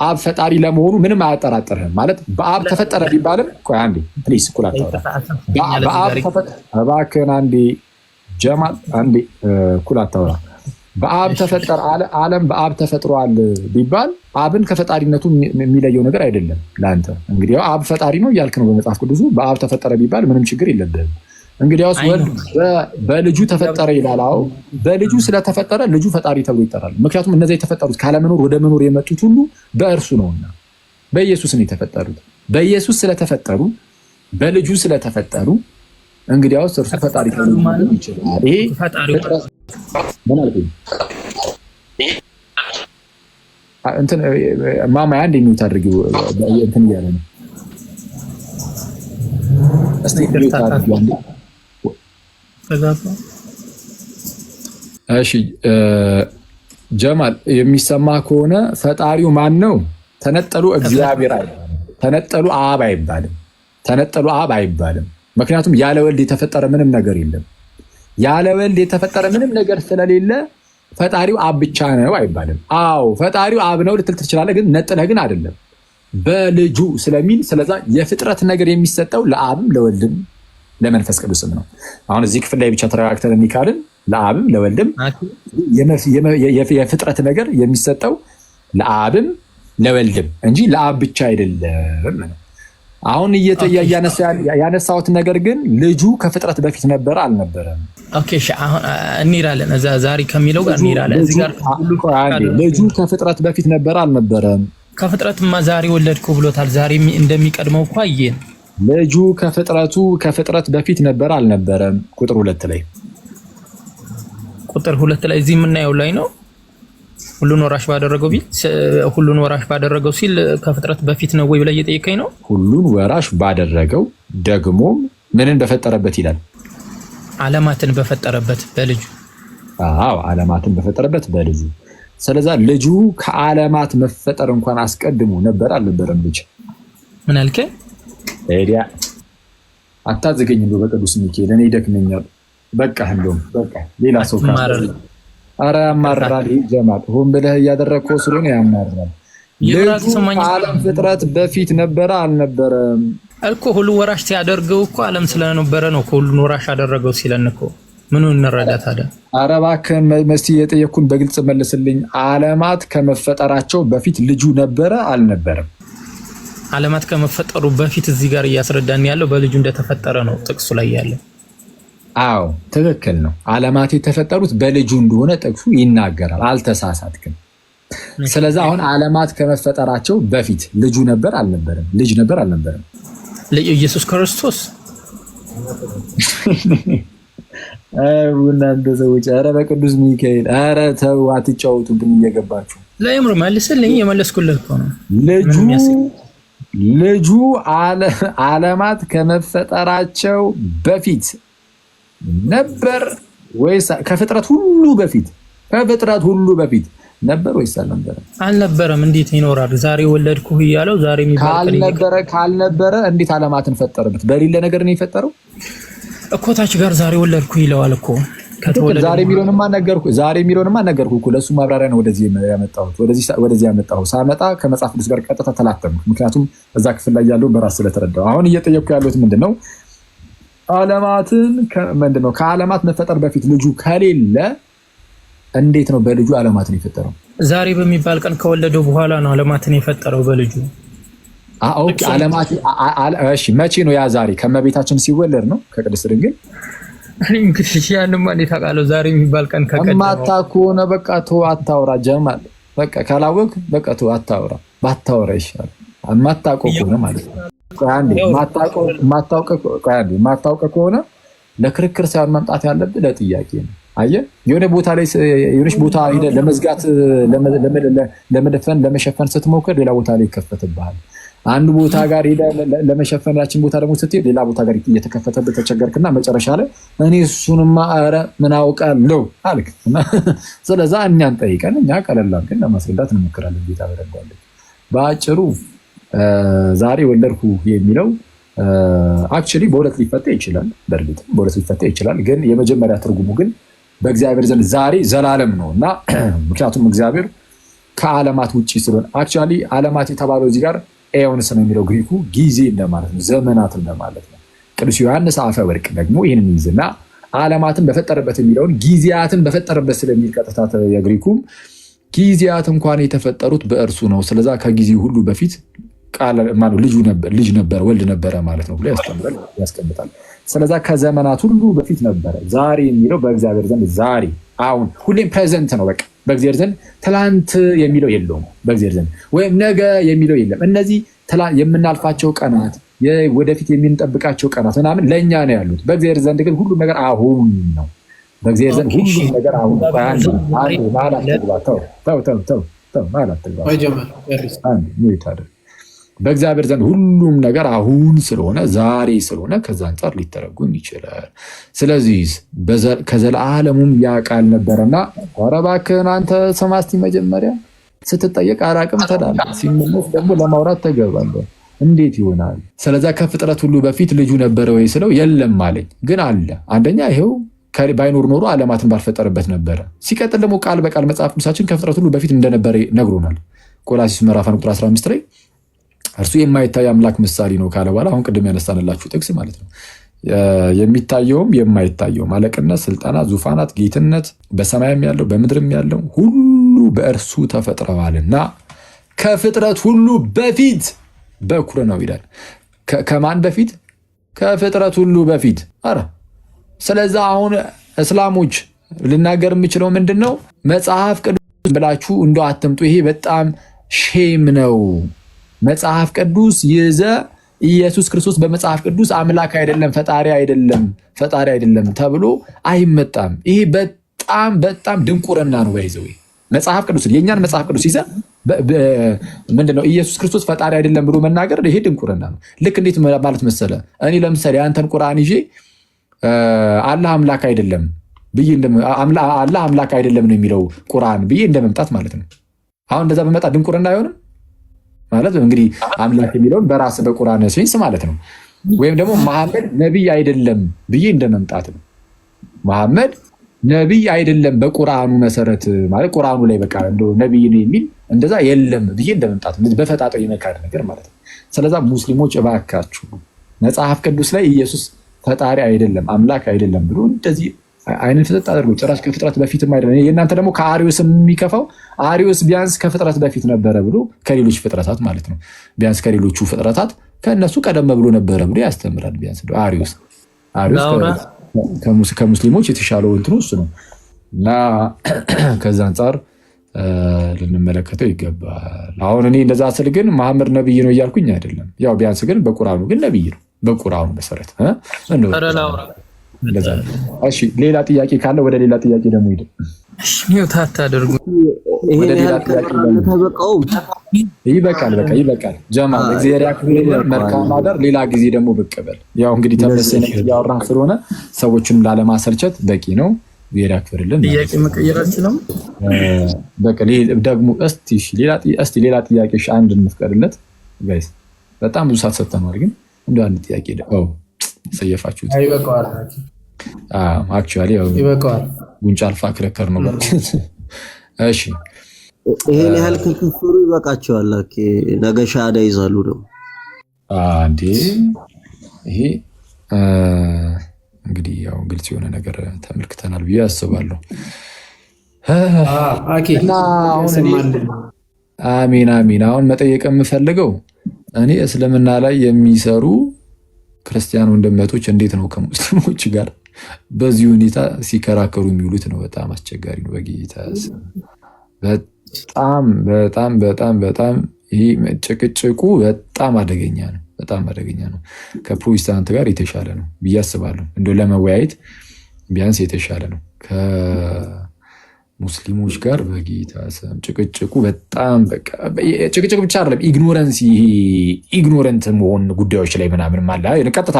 አብ ፈጣሪ ለመሆኑ ምንም አያጠራጥርህም ማለት። በአብ ተፈጠረ ቢባልም ቆይ አንዴ ፕሊስ እኩል አታወራ። በአብ ተፈጠረ እባክህን አንዴ ጀማል፣ አንዴ እኩል አታወራ። በአብ ተፈጠረ ዓለም በአብ ተፈጥሯል ቢባል አብን ከፈጣሪነቱ የሚለየው ነገር አይደለም ለአንተ። እንግዲህ አብ ፈጣሪ ነው እያልክ ነው በመጽሐፍ ቅዱሱ። በአብ ተፈጠረ ቢባል ምንም ችግር የለብህም። እንግዲያውስ ወልድ በልጁ ተፈጠረ ይላል። አዎ በልጁ ስለተፈጠረ ልጁ ፈጣሪ ተብሎ ይጠራል። ምክንያቱም እነዚያ የተፈጠሩት ካለመኖር ወደ መኖር የመጡት ሁሉ በእርሱ ነውና በኢየሱስ ነው የተፈጠሩት። በኢየሱስ ስለተፈጠሩ በልጁ ስለተፈጠሩ እንግዲያውስ እርሱ ፈጣሪ ተብሎ ይችላል። ይሄ ምን አልኩኝ? እንትን ማማያ እንደሚውት አድርጊው እንትን እያለ ነው። እስቲ እሺ ጀማል የሚሰማ ከሆነ ፈጣሪው ማን ነው? ተነጠሉ እግዚአብሔር አይባልም። ተነጠሉ አብ አይባልም። ተነጠሉ አብ አይባልም። ምክንያቱም ያለ ወልድ የተፈጠረ ምንም ነገር የለም። ያለ ወልድ የተፈጠረ ምንም ነገር ስለሌለ ፈጣሪው አብ ብቻ ነው አይባልም። አዎ ፈጣሪው አብ ነው ልትል ትችላለህ፣ ግን ነጥለህ ግን አይደለም በልጁ ስለሚል። ስለዛ የፍጥረት ነገር የሚሰጠው ለአብም ለወልድም ለመንፈስ ቅዱስም ነው። አሁን እዚህ ክፍል ላይ ብቻ ተረጋግተን የሚካልን ለአብም ለወልድም የፍጥረት ነገር የሚሰጠው ለአብም ለወልድም እንጂ ለአብ ብቻ አይደለም። አሁን ያነሳሁት ነገር ግን ልጁ ከፍጥረት በፊት ነበረ አልነበረም? ኦኬ እሺ፣ አሁን እንሄዳለን እዛ ዛሬ ከሚለው ጋር እንሄዳለን። እዚህ ጋር ልጁ ከፍጥረት በፊት ነበረ አልነበረም? ከፍጥረትማ ዛሬ ወለድኩ ብሎታል። ዛሬ እንደሚቀድመው እኮ አየን። ልጁ ከፍጥረት በፊት ነበረ አልነበረም? ቁጥር 2 ላይ ላይ እዚህ የምናየው ላይ ነው። ሁሉን ወራሽ ባደረገው ሲል ከፍጥረት በፊት ነው ወይ ብለህ እየጠየቀኝ ነው? ሁሉን ወራሽ ባደረገው ደግሞ ምንን በፈጠረበት ይላል? ዓለማትን በፈጠረበት በልጁ። አዎ ዓለማትን በፈጠረበት በልጁ። ስለዚህ ልጁ ከዓለማት መፈጠር እንኳን አስቀድሞ ነበር አልነበረም? ልጅ ምን አልከኝ? ኤዲያ አታዘገኝ እንደው በቅዱስ ሚካኤል እኔ ይደክመኛል። በቃ እንደውም በቃ ሌላ ሰው ካለ አረ ያማራል። ጀማል ሆን ብለህ እያደረግከው ስለሆነ ያማራል። ዓለም ፍጥረት በፊት ነበረ አልነበረም እኮ? ሁሉ ወራሽ ሲያደርገው እኮ ዓለም ስለነበረ ነው ሁሉን ወራሽ አደረገው ሲለን እኮ ምኑን እንረዳ ታዲያ? አረ እባክህን መስቲ የጠየኩን በግልጽ መልስልኝ። ዓለማት ከመፈጠራቸው በፊት ልጁ ነበረ አልነበረም? ዓለማት ከመፈጠሩ በፊት እዚህ ጋር እያስረዳን ያለው በልጁ እንደተፈጠረ ነው ጥቅሱ ላይ ያለው። አዎ ትክክል ነው። ዓለማት የተፈጠሩት በልጁ እንደሆነ ጥቅሱ ይናገራል። አልተሳሳትክም። ስለዚህ አሁን ዓለማት ከመፈጠራቸው በፊት ልጁ ነበር አልነበረም? ልጅ ነበር አልነበረም? ልጅ ኢየሱስ ክርስቶስ። እናንተ ሰዎች ኧረ በቅዱስ ሚካኤል ኧረ ተው አትጫወቱብን እየገባችሁ። ለምሩ መልስልኝ። የመለስኩልህ እኮ ነው። ልጁ ዓለማት ከመፈጠራቸው በፊት ነበር ወይስ ከፍጥረት ሁሉ በፊት? ከፍጥረት ሁሉ በፊት ነበር ወይስ አልነበረም? አልነበረም። እንዴት ይኖራል? ዛሬ ወለድኩህ እያለው ዛሬ የሚባል ካልነበረ እንዴት ዓለማትን ፈጠረበት? በሌለ ነገር ነው የፈጠረው እኮ ታች ጋር ዛሬ ወለድኩህ ይለዋል እኮ። ዛሬ የሚለውንማ ነገርኩ እኮ። ለሱ ማብራሪያ ነው ወደዚህ ያመጣሁት። ወደዚህ ያመጣሁት ሳመጣ ከመጽሐፍ ቅዱስ ጋር ቀጥታ ተላተምኩ። ምክንያቱም እዛ ክፍል ላይ ያለው በራስ ስለተረዳው። አሁን እየጠየቅኩ ያለሁት ምንድነው ዓለማትን ምንድነው ከዓለማት መፈጠር በፊት ልጁ ከሌለ እንዴት ነው በልጁ ዓለማትን የፈጠረው? ዛሬ በሚባል ቀን ከወለደው በኋላ ነው ዓለማትን የፈጠረው በልጁ። ኦኬ ዓለማት እሺ፣ መቼ ነው ያ? ዛሬ ከመቤታችን ሲወለድ ነው ከቅድስት ድንግል። እንግዲህ ያንማ እንዴት አውቃለሁ? ዛሬ የሚባል ቀን ከቀደመው ማታውቅ ከሆነ በቃ ተው አታውራ። ጀማል በቃ ካላወቅ በቃ ተው አታውራ። ባታውራ ይሻላል። ማታውቀው ከሆነ ማለት ነው። ማታውቀው ከሆነ ለክርክር ሳይሆን መምጣት ያለብህ ለጥያቄ ነው። አየህ የሆነ ቦታ ላይ የሆነች ቦታ ሄደህ ለመዝጋት ለመሸፈን ስትሞክር ሌላ ቦታ ላይ ይከፈትብሃል። አንድ ቦታ ጋር ሄደህ ለመሸፈን ያችን ቦታ ደግሞ ስትሄድ ሌላ ቦታ ጋር እየተከፈተብህ ተቸገርክና መጨረሻ ላይ እኔ እሱንማ ኧረ ምን አውቃለሁ አልክ። ስለዛ እኛን ጠይቀን እኛ ቀለል አድርገን ለማስረዳት እንሞክራለን። ጌታ በደንብ በአጭሩ ዛሬ ወለድኩ የሚለው አክቹሊ በሁለት ሊፈታ ይችላል። በእርግጥ በሁለት ሊፈታ ይችላል። ግን የመጀመሪያ ትርጉሙ ግን በእግዚአብሔር ዘንድ ዛሬ ዘላለም ነው እና ምክንያቱም እግዚአብሔር ከዓለማት ውጪ ስለሆነ አክቹሊ ዓለማት የተባለው እዚህ ጋር ኤዮንስ ነው የሚለው ግሪኩ ጊዜ እንደማለት ነው፣ ዘመናት እንደማለት ነው። ቅዱስ ዮሐንስ አፈወርቅ ደግሞ ይህንን ይዝና ዓለማትን በፈጠረበት የሚለውን ጊዜያትን በፈጠረበት ስለሚል ቀጥታ የግሪኩም ጊዜያት እንኳን የተፈጠሩት በእርሱ ነው፣ ስለዛ ከጊዜ ሁሉ በፊት ልጅ ነበረ ወልድ ነበረ ማለት ነው ብሎ ያስቀምጣል። ስለዛ ከዘመናት ሁሉ በፊት ነበረ። ዛሬ የሚለው በእግዚአብሔር ዘንድ ዛሬ አሁን ሁሌም ፕሬዘንት ነው። በቃ በእግዚአብሔር ዘንድ ትላንት የሚለው የለውም። በእግዚአብሔር ዘንድ ወይም ነገ የሚለው የለም። እነዚህ የምናልፋቸው ቀናት፣ ወደፊት የምንጠብቃቸው ቀናት ምናምን ለእኛ ነው ያሉት። በእግዚአብሔር ዘንድ ግን ሁሉም ነገር አሁን ነው። በእግዚአብሔር ዘንድ ሁሉም ነገር አሁን በእግዚአብሔር ዘንድ ሁሉም ነገር አሁን ስለሆነ ዛሬ ስለሆነ ከዛ አንጻር ሊተረጉም ይችላል። ስለዚህ ከዘላለሙም ያ ቃል ነበረና ኧረ እባክህን አንተ ስማ እስቲ መጀመሪያ ስትጠየቅ አራቅም ትላለህ፣ ሲመለስ ደግሞ ለማውራት ተገባለህ። እንዴት ይሆናል? ስለዛ ከፍጥረት ሁሉ በፊት ልጁ ነበረ ወይ ስለው የለም አለኝ። ግን አለ። አንደኛ ይሄው ባይኖር ኖሮ ዓለማትን ባልፈጠረበት ነበረ። ሲቀጥል ደግሞ ቃል በቃል መጽሐፍ ቅዱሳችን ከፍጥረት ሁሉ በፊት እንደነበረ ነግሮናል። ቆላስይስ ምዕራፍ 1 ቁጥር 15 ላይ እርሱ የማይታይ አምላክ ምሳሌ ነው ካለ በኋላ አሁን ቅድም ያነሳንላችሁ ጥቅስ ማለት ነው። የሚታየውም የማይታየውም አለቅነት፣ ስልጣናት፣ ዙፋናት፣ ጌትነት በሰማይም ያለው በምድርም ያለው ሁሉ በእርሱ ተፈጥረዋልና ከፍጥረት ሁሉ በፊት በኩር ነው ይላል። ከማን በፊት? ከፍጥረት ሁሉ በፊት። ኧረ ስለዛ አሁን እስላሞች ልናገር የምችለው ምንድን ነው? መጽሐፍ ቅዱስ ብላችሁ እንደው አትምጡ። ይሄ በጣም ሼም ነው። መጽሐፍ ቅዱስ ይዘ ኢየሱስ ክርስቶስ በመጽሐፍ ቅዱስ አምላክ አይደለም ፈጣሪ አይደለም ተብሎ አይመጣም። ይሄ በጣም ድንቁርና ነው። ባይዘው መጽሐፍ ቅዱስ የኛን መጽሐፍ ቅዱስ ይዘ ምንድነው ኢየሱስ ክርስቶስ ፈጣሪ አይደለም ብሎ መናገር ይሄ ድንቁርና ነው። ልክ እንዴት ማለት መሰለ፣ እኔ ለምሳሌ አንተን ቁርአን ይዤ አላህ አምላክ አይደለም ብዬ አላህ አምላክ አይደለም ነው የሚለው ቁርአን ብዬ እንደመምጣት ማለት ነው። አሁን እንደዛ በመጣ ድንቁርና አይሆንም ማለት እንግዲህ አምላክ የሚለውን በራስ በቁርአን ሴንስ ማለት ነው። ወይም ደግሞ መሐመድ ነብይ አይደለም ብዬ እንደመምጣት ነው። መሐመድ ነብይ አይደለም በቁርአኑ መሰረት ማለት ቁርአኑ ላይ በቃ እንደው ነብይ ነው የሚል እንደዛ የለም ብዬ እንደመምጣት በፈጣጣው የመካድ ነገር ማለት ነው። ስለዛ ሙስሊሞች እባካችሁ መጽሐፍ ቅዱስ ላይ ኢየሱስ ፈጣሪ አይደለም አምላክ አይደለም ብሎ እንደዚህ አይንን ፍጥጥ አድርጎ ጭራሽ ከፍጥረት በፊትም አይደለም። የእናንተ ደግሞ ከአሪዮስ የሚከፋው አሪዮስ ቢያንስ ከፍጥረት በፊት ነበረ ብሎ ከሌሎች ፍጥረታት ማለት ነው ቢያንስ ከሌሎቹ ፍጥረታት ከእነሱ ቀደም ብሎ ነበረ ብሎ ያስተምራል። ቢያንስ አሪዮስ ከሙስሊሞች የተሻለው እንትኑ እሱ ነው እና ከዛ አንጻር ልንመለከተው ይገባል። አሁን እኔ እንደዛ ስል ግን መሐመድ ነብይ ነው እያልኩኝ አይደለም። ያው ቢያንስ ግን በቁርአኑ ግን ነብይ ነው በቁርአኑ መሰረት እሺ ሌላ ጥያቄ ካለ ወደ ሌላ ጥያቄ ደግሞ ሂድ። እሺ ሚውት አታድርጉ። ወደ ሌላ ጥያቄ ይበቃል። በቃ ይበቃል። ጀማል እግዚአብሔር ያክብርልህ። መልካም አዳር። ሌላ ጊዜ ደግሞ ብቅ በል። ያው እንግዲህ ተመሰነ ያወራን ስለሆነ ሰዎችን ላለማሰልቸት በቂ ነው። እግዚአብሔር ያክብርልን። ጥያቄ መቀየራችሁ ነው። በቃ ደግሞ እስቲ ሌላ ጥያቄ አንድ እንፍቀድለት ጋይስ። በጣም ብዙ ሰዓት ሰጥተናል፣ ግን እንደ አንድ ጥያቄ ሰየፋችሁት። ይበቃዋል። አክቹዋሊ ይበቃዋል። ጉንጫ አልፋ ክርክር ነው። እሺ ይሄን ያህል ክርክሩ ይበቃቸዋል። ነገ ሻዳ ይዛሉ ነው አንዴ። ይሄ እንግዲህ ያው ግልጽ የሆነ ነገር ተመልክተናል ብዬ አስባለሁ። አሚን አሚን። አሁን መጠየቅ የምፈልገው እኔ እስልምና ላይ የሚሰሩ ክርስቲያን ወንድመቶች እንዴት ነው ከሙስሊሞች ጋር በዚህ ሁኔታ ሲከራከሩ የሚውሉት ነው። በጣም አስቸጋሪ ነው። በጌታ በጣም ይሄ ጭቅጭቁ በጣም አደገኛ ነው። በጣም አደገኛ ነው። ከፕሮቴስታንት ጋር የተሻለ ነው ብዬ አስባለሁ። እንደው ለመወያየት ቢያንስ የተሻለ ነው ከሙስሊሞች ጋር በጌታ ስም። ጭቅጭቁ በጣም በቃ ጭቅጭቅ ብቻ አይደለም፣ ኢግኖረንት መሆን ጉዳዮች ላይ ምናምን ማለት ቀጥታ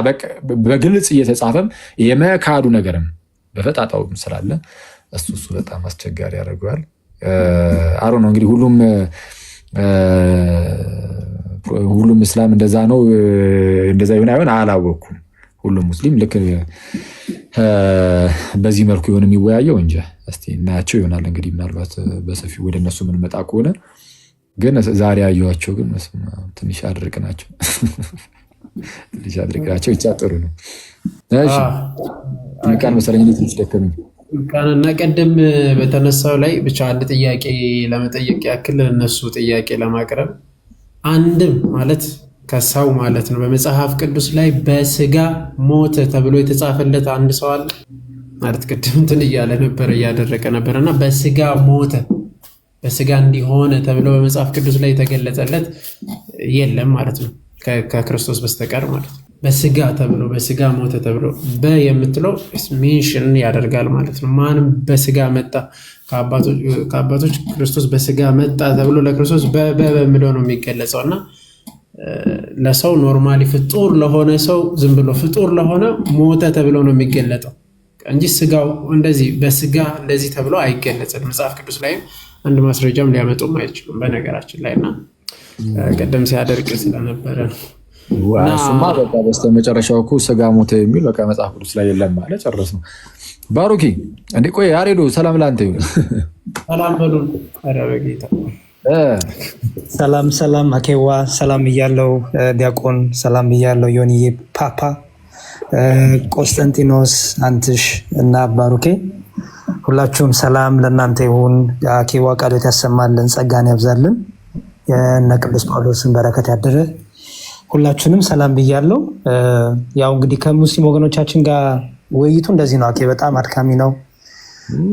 በግልጽ እየተጻፈም የመካዱ ነገርም በፈጣጣውም ስላለ እሱ በጣም አስቸጋሪ ያደርገዋል። አሮ ነው እንግዲህ ሁሉም እስላም እንደዛ ነው እንደዛ ይሆን አይሆን አላወኩም። ሁሉም ሙስሊም ልክ በዚህ መልኩ ይሆን የሚወያየው እንጂ እስቲ እናያቸው ይሆናል። እንግዲህ ምናልባት በሰፊው ወደ እነሱ የምንመጣ ከሆነ ግን ዛሬ ያዩዋቸው ግን ትንሽ አድርቅ ናቸው። ይቻጥሩ ነው። እሺ ቃል መሰለኝ ትንሽ ደከመኝ። ቃልና ቀደም በተነሳው ላይ ብቻ አንድ ጥያቄ ለመጠየቅ ያክል እነሱ ጥያቄ ለማቅረብ አንድም ማለት ከሰው ማለት ነው በመጽሐፍ ቅዱስ ላይ በስጋ ሞተ ተብሎ የተጻፈለት አንድ ሰው አለ ማለት ቅድም እንትን እያለ ነበር እያደረቀ ነበርና በስጋ ሞተ በስጋ እንዲሆነ ተብሎ በመጽሐፍ ቅዱስ ላይ የተገለጸለት የለም ማለት ነው ከክርስቶስ በስተቀር ማለት ነው። በስጋ ተብሎ በስጋ ሞተ ተብሎ የምትለው ሜንሽን ያደርጋል ማለት ነው። ማንም በስጋ መጣ ከአባቶች ክርስቶስ በስጋ መጣ ተብሎ ለክርስቶስ በሚለው ነው የሚገለጸውና ለሰው ኖርማሊ ፍጡር ለሆነ ሰው ዝም ብሎ ፍጡር ለሆነ ሞተ ተብሎ ነው የሚገለጠው እንጂ ስጋው እንደዚህ በስጋ እንደዚህ ተብሎ አይገለጽም። መጽሐፍ ቅዱስ ላይ አንድ ማስረጃም ሊያመጡም አይችሉም በነገራችን ላይና ቀደም ሲያደርግ ስለነበረ ነው። እሱማ በቃ በስተመጨረሻው እኮ ስጋ ሞተ የሚል በቃ መጽሐፍ ቅዱስ ላይ የለም ማለት ጨረስ ነው። ባሩኪ እንዴ ቆይ ያሬዶ ሰላም ላንተ ይሁን። ሰላም በሉን። ኧረ በጌታ ሰላም አኬዋ ሰላም ብያለው። ዲያቆን ሰላም ብያለው። ዮኒዬ ፓፓ ቆስጠንጢኖስ አንትሽ እና ባሩኬ ሁላችሁም ሰላም ለእናንተ ይሁን። አኬዋ ቃሎት ያሰማልን፣ ጸጋን ያብዛልን፣ የእነ ቅዱስ ጳውሎስን በረከት ያደረ ሁላችሁንም ሰላም ብያለው። ያው እንግዲህ ከሙስሊም ወገኖቻችን ጋር ውይይቱ እንደዚህ ነው። በጣም አድካሚ ነው።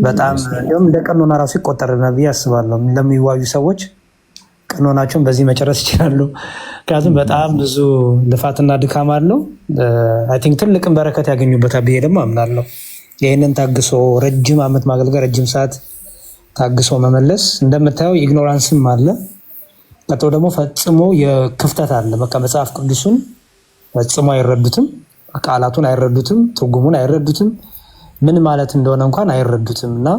በጣም እንደውም እንደ ቀኖና ራሱ ይቆጠርና ብዬ አስባለሁ። ለሚዋዩ ሰዎች ቀኖናቸውን በዚህ መጨረስ ይችላሉ። ምክንያቱም በጣም ብዙ ልፋትና ድካም አለው። አይ ቲንክ ትልቅን በረከት ያገኙበታል ብዬ ደግሞ አምናለሁ። ይህንን ታግሶ ረጅም ዓመት ማገልገል፣ ረጅም ሰዓት ታግሶ መመለስ እንደምታየው ኢግኖራንስም አለ። ቀጥሎ ደግሞ ፈጽሞ የክፍተት አለ። በቃ መጽሐፍ ቅዱሱን ፈጽሞ አይረዱትም፣ ቃላቱን አይረዱትም፣ ትርጉሙን አይረዱትም፣ ምን ማለት እንደሆነ እንኳን አይረዱትም። እና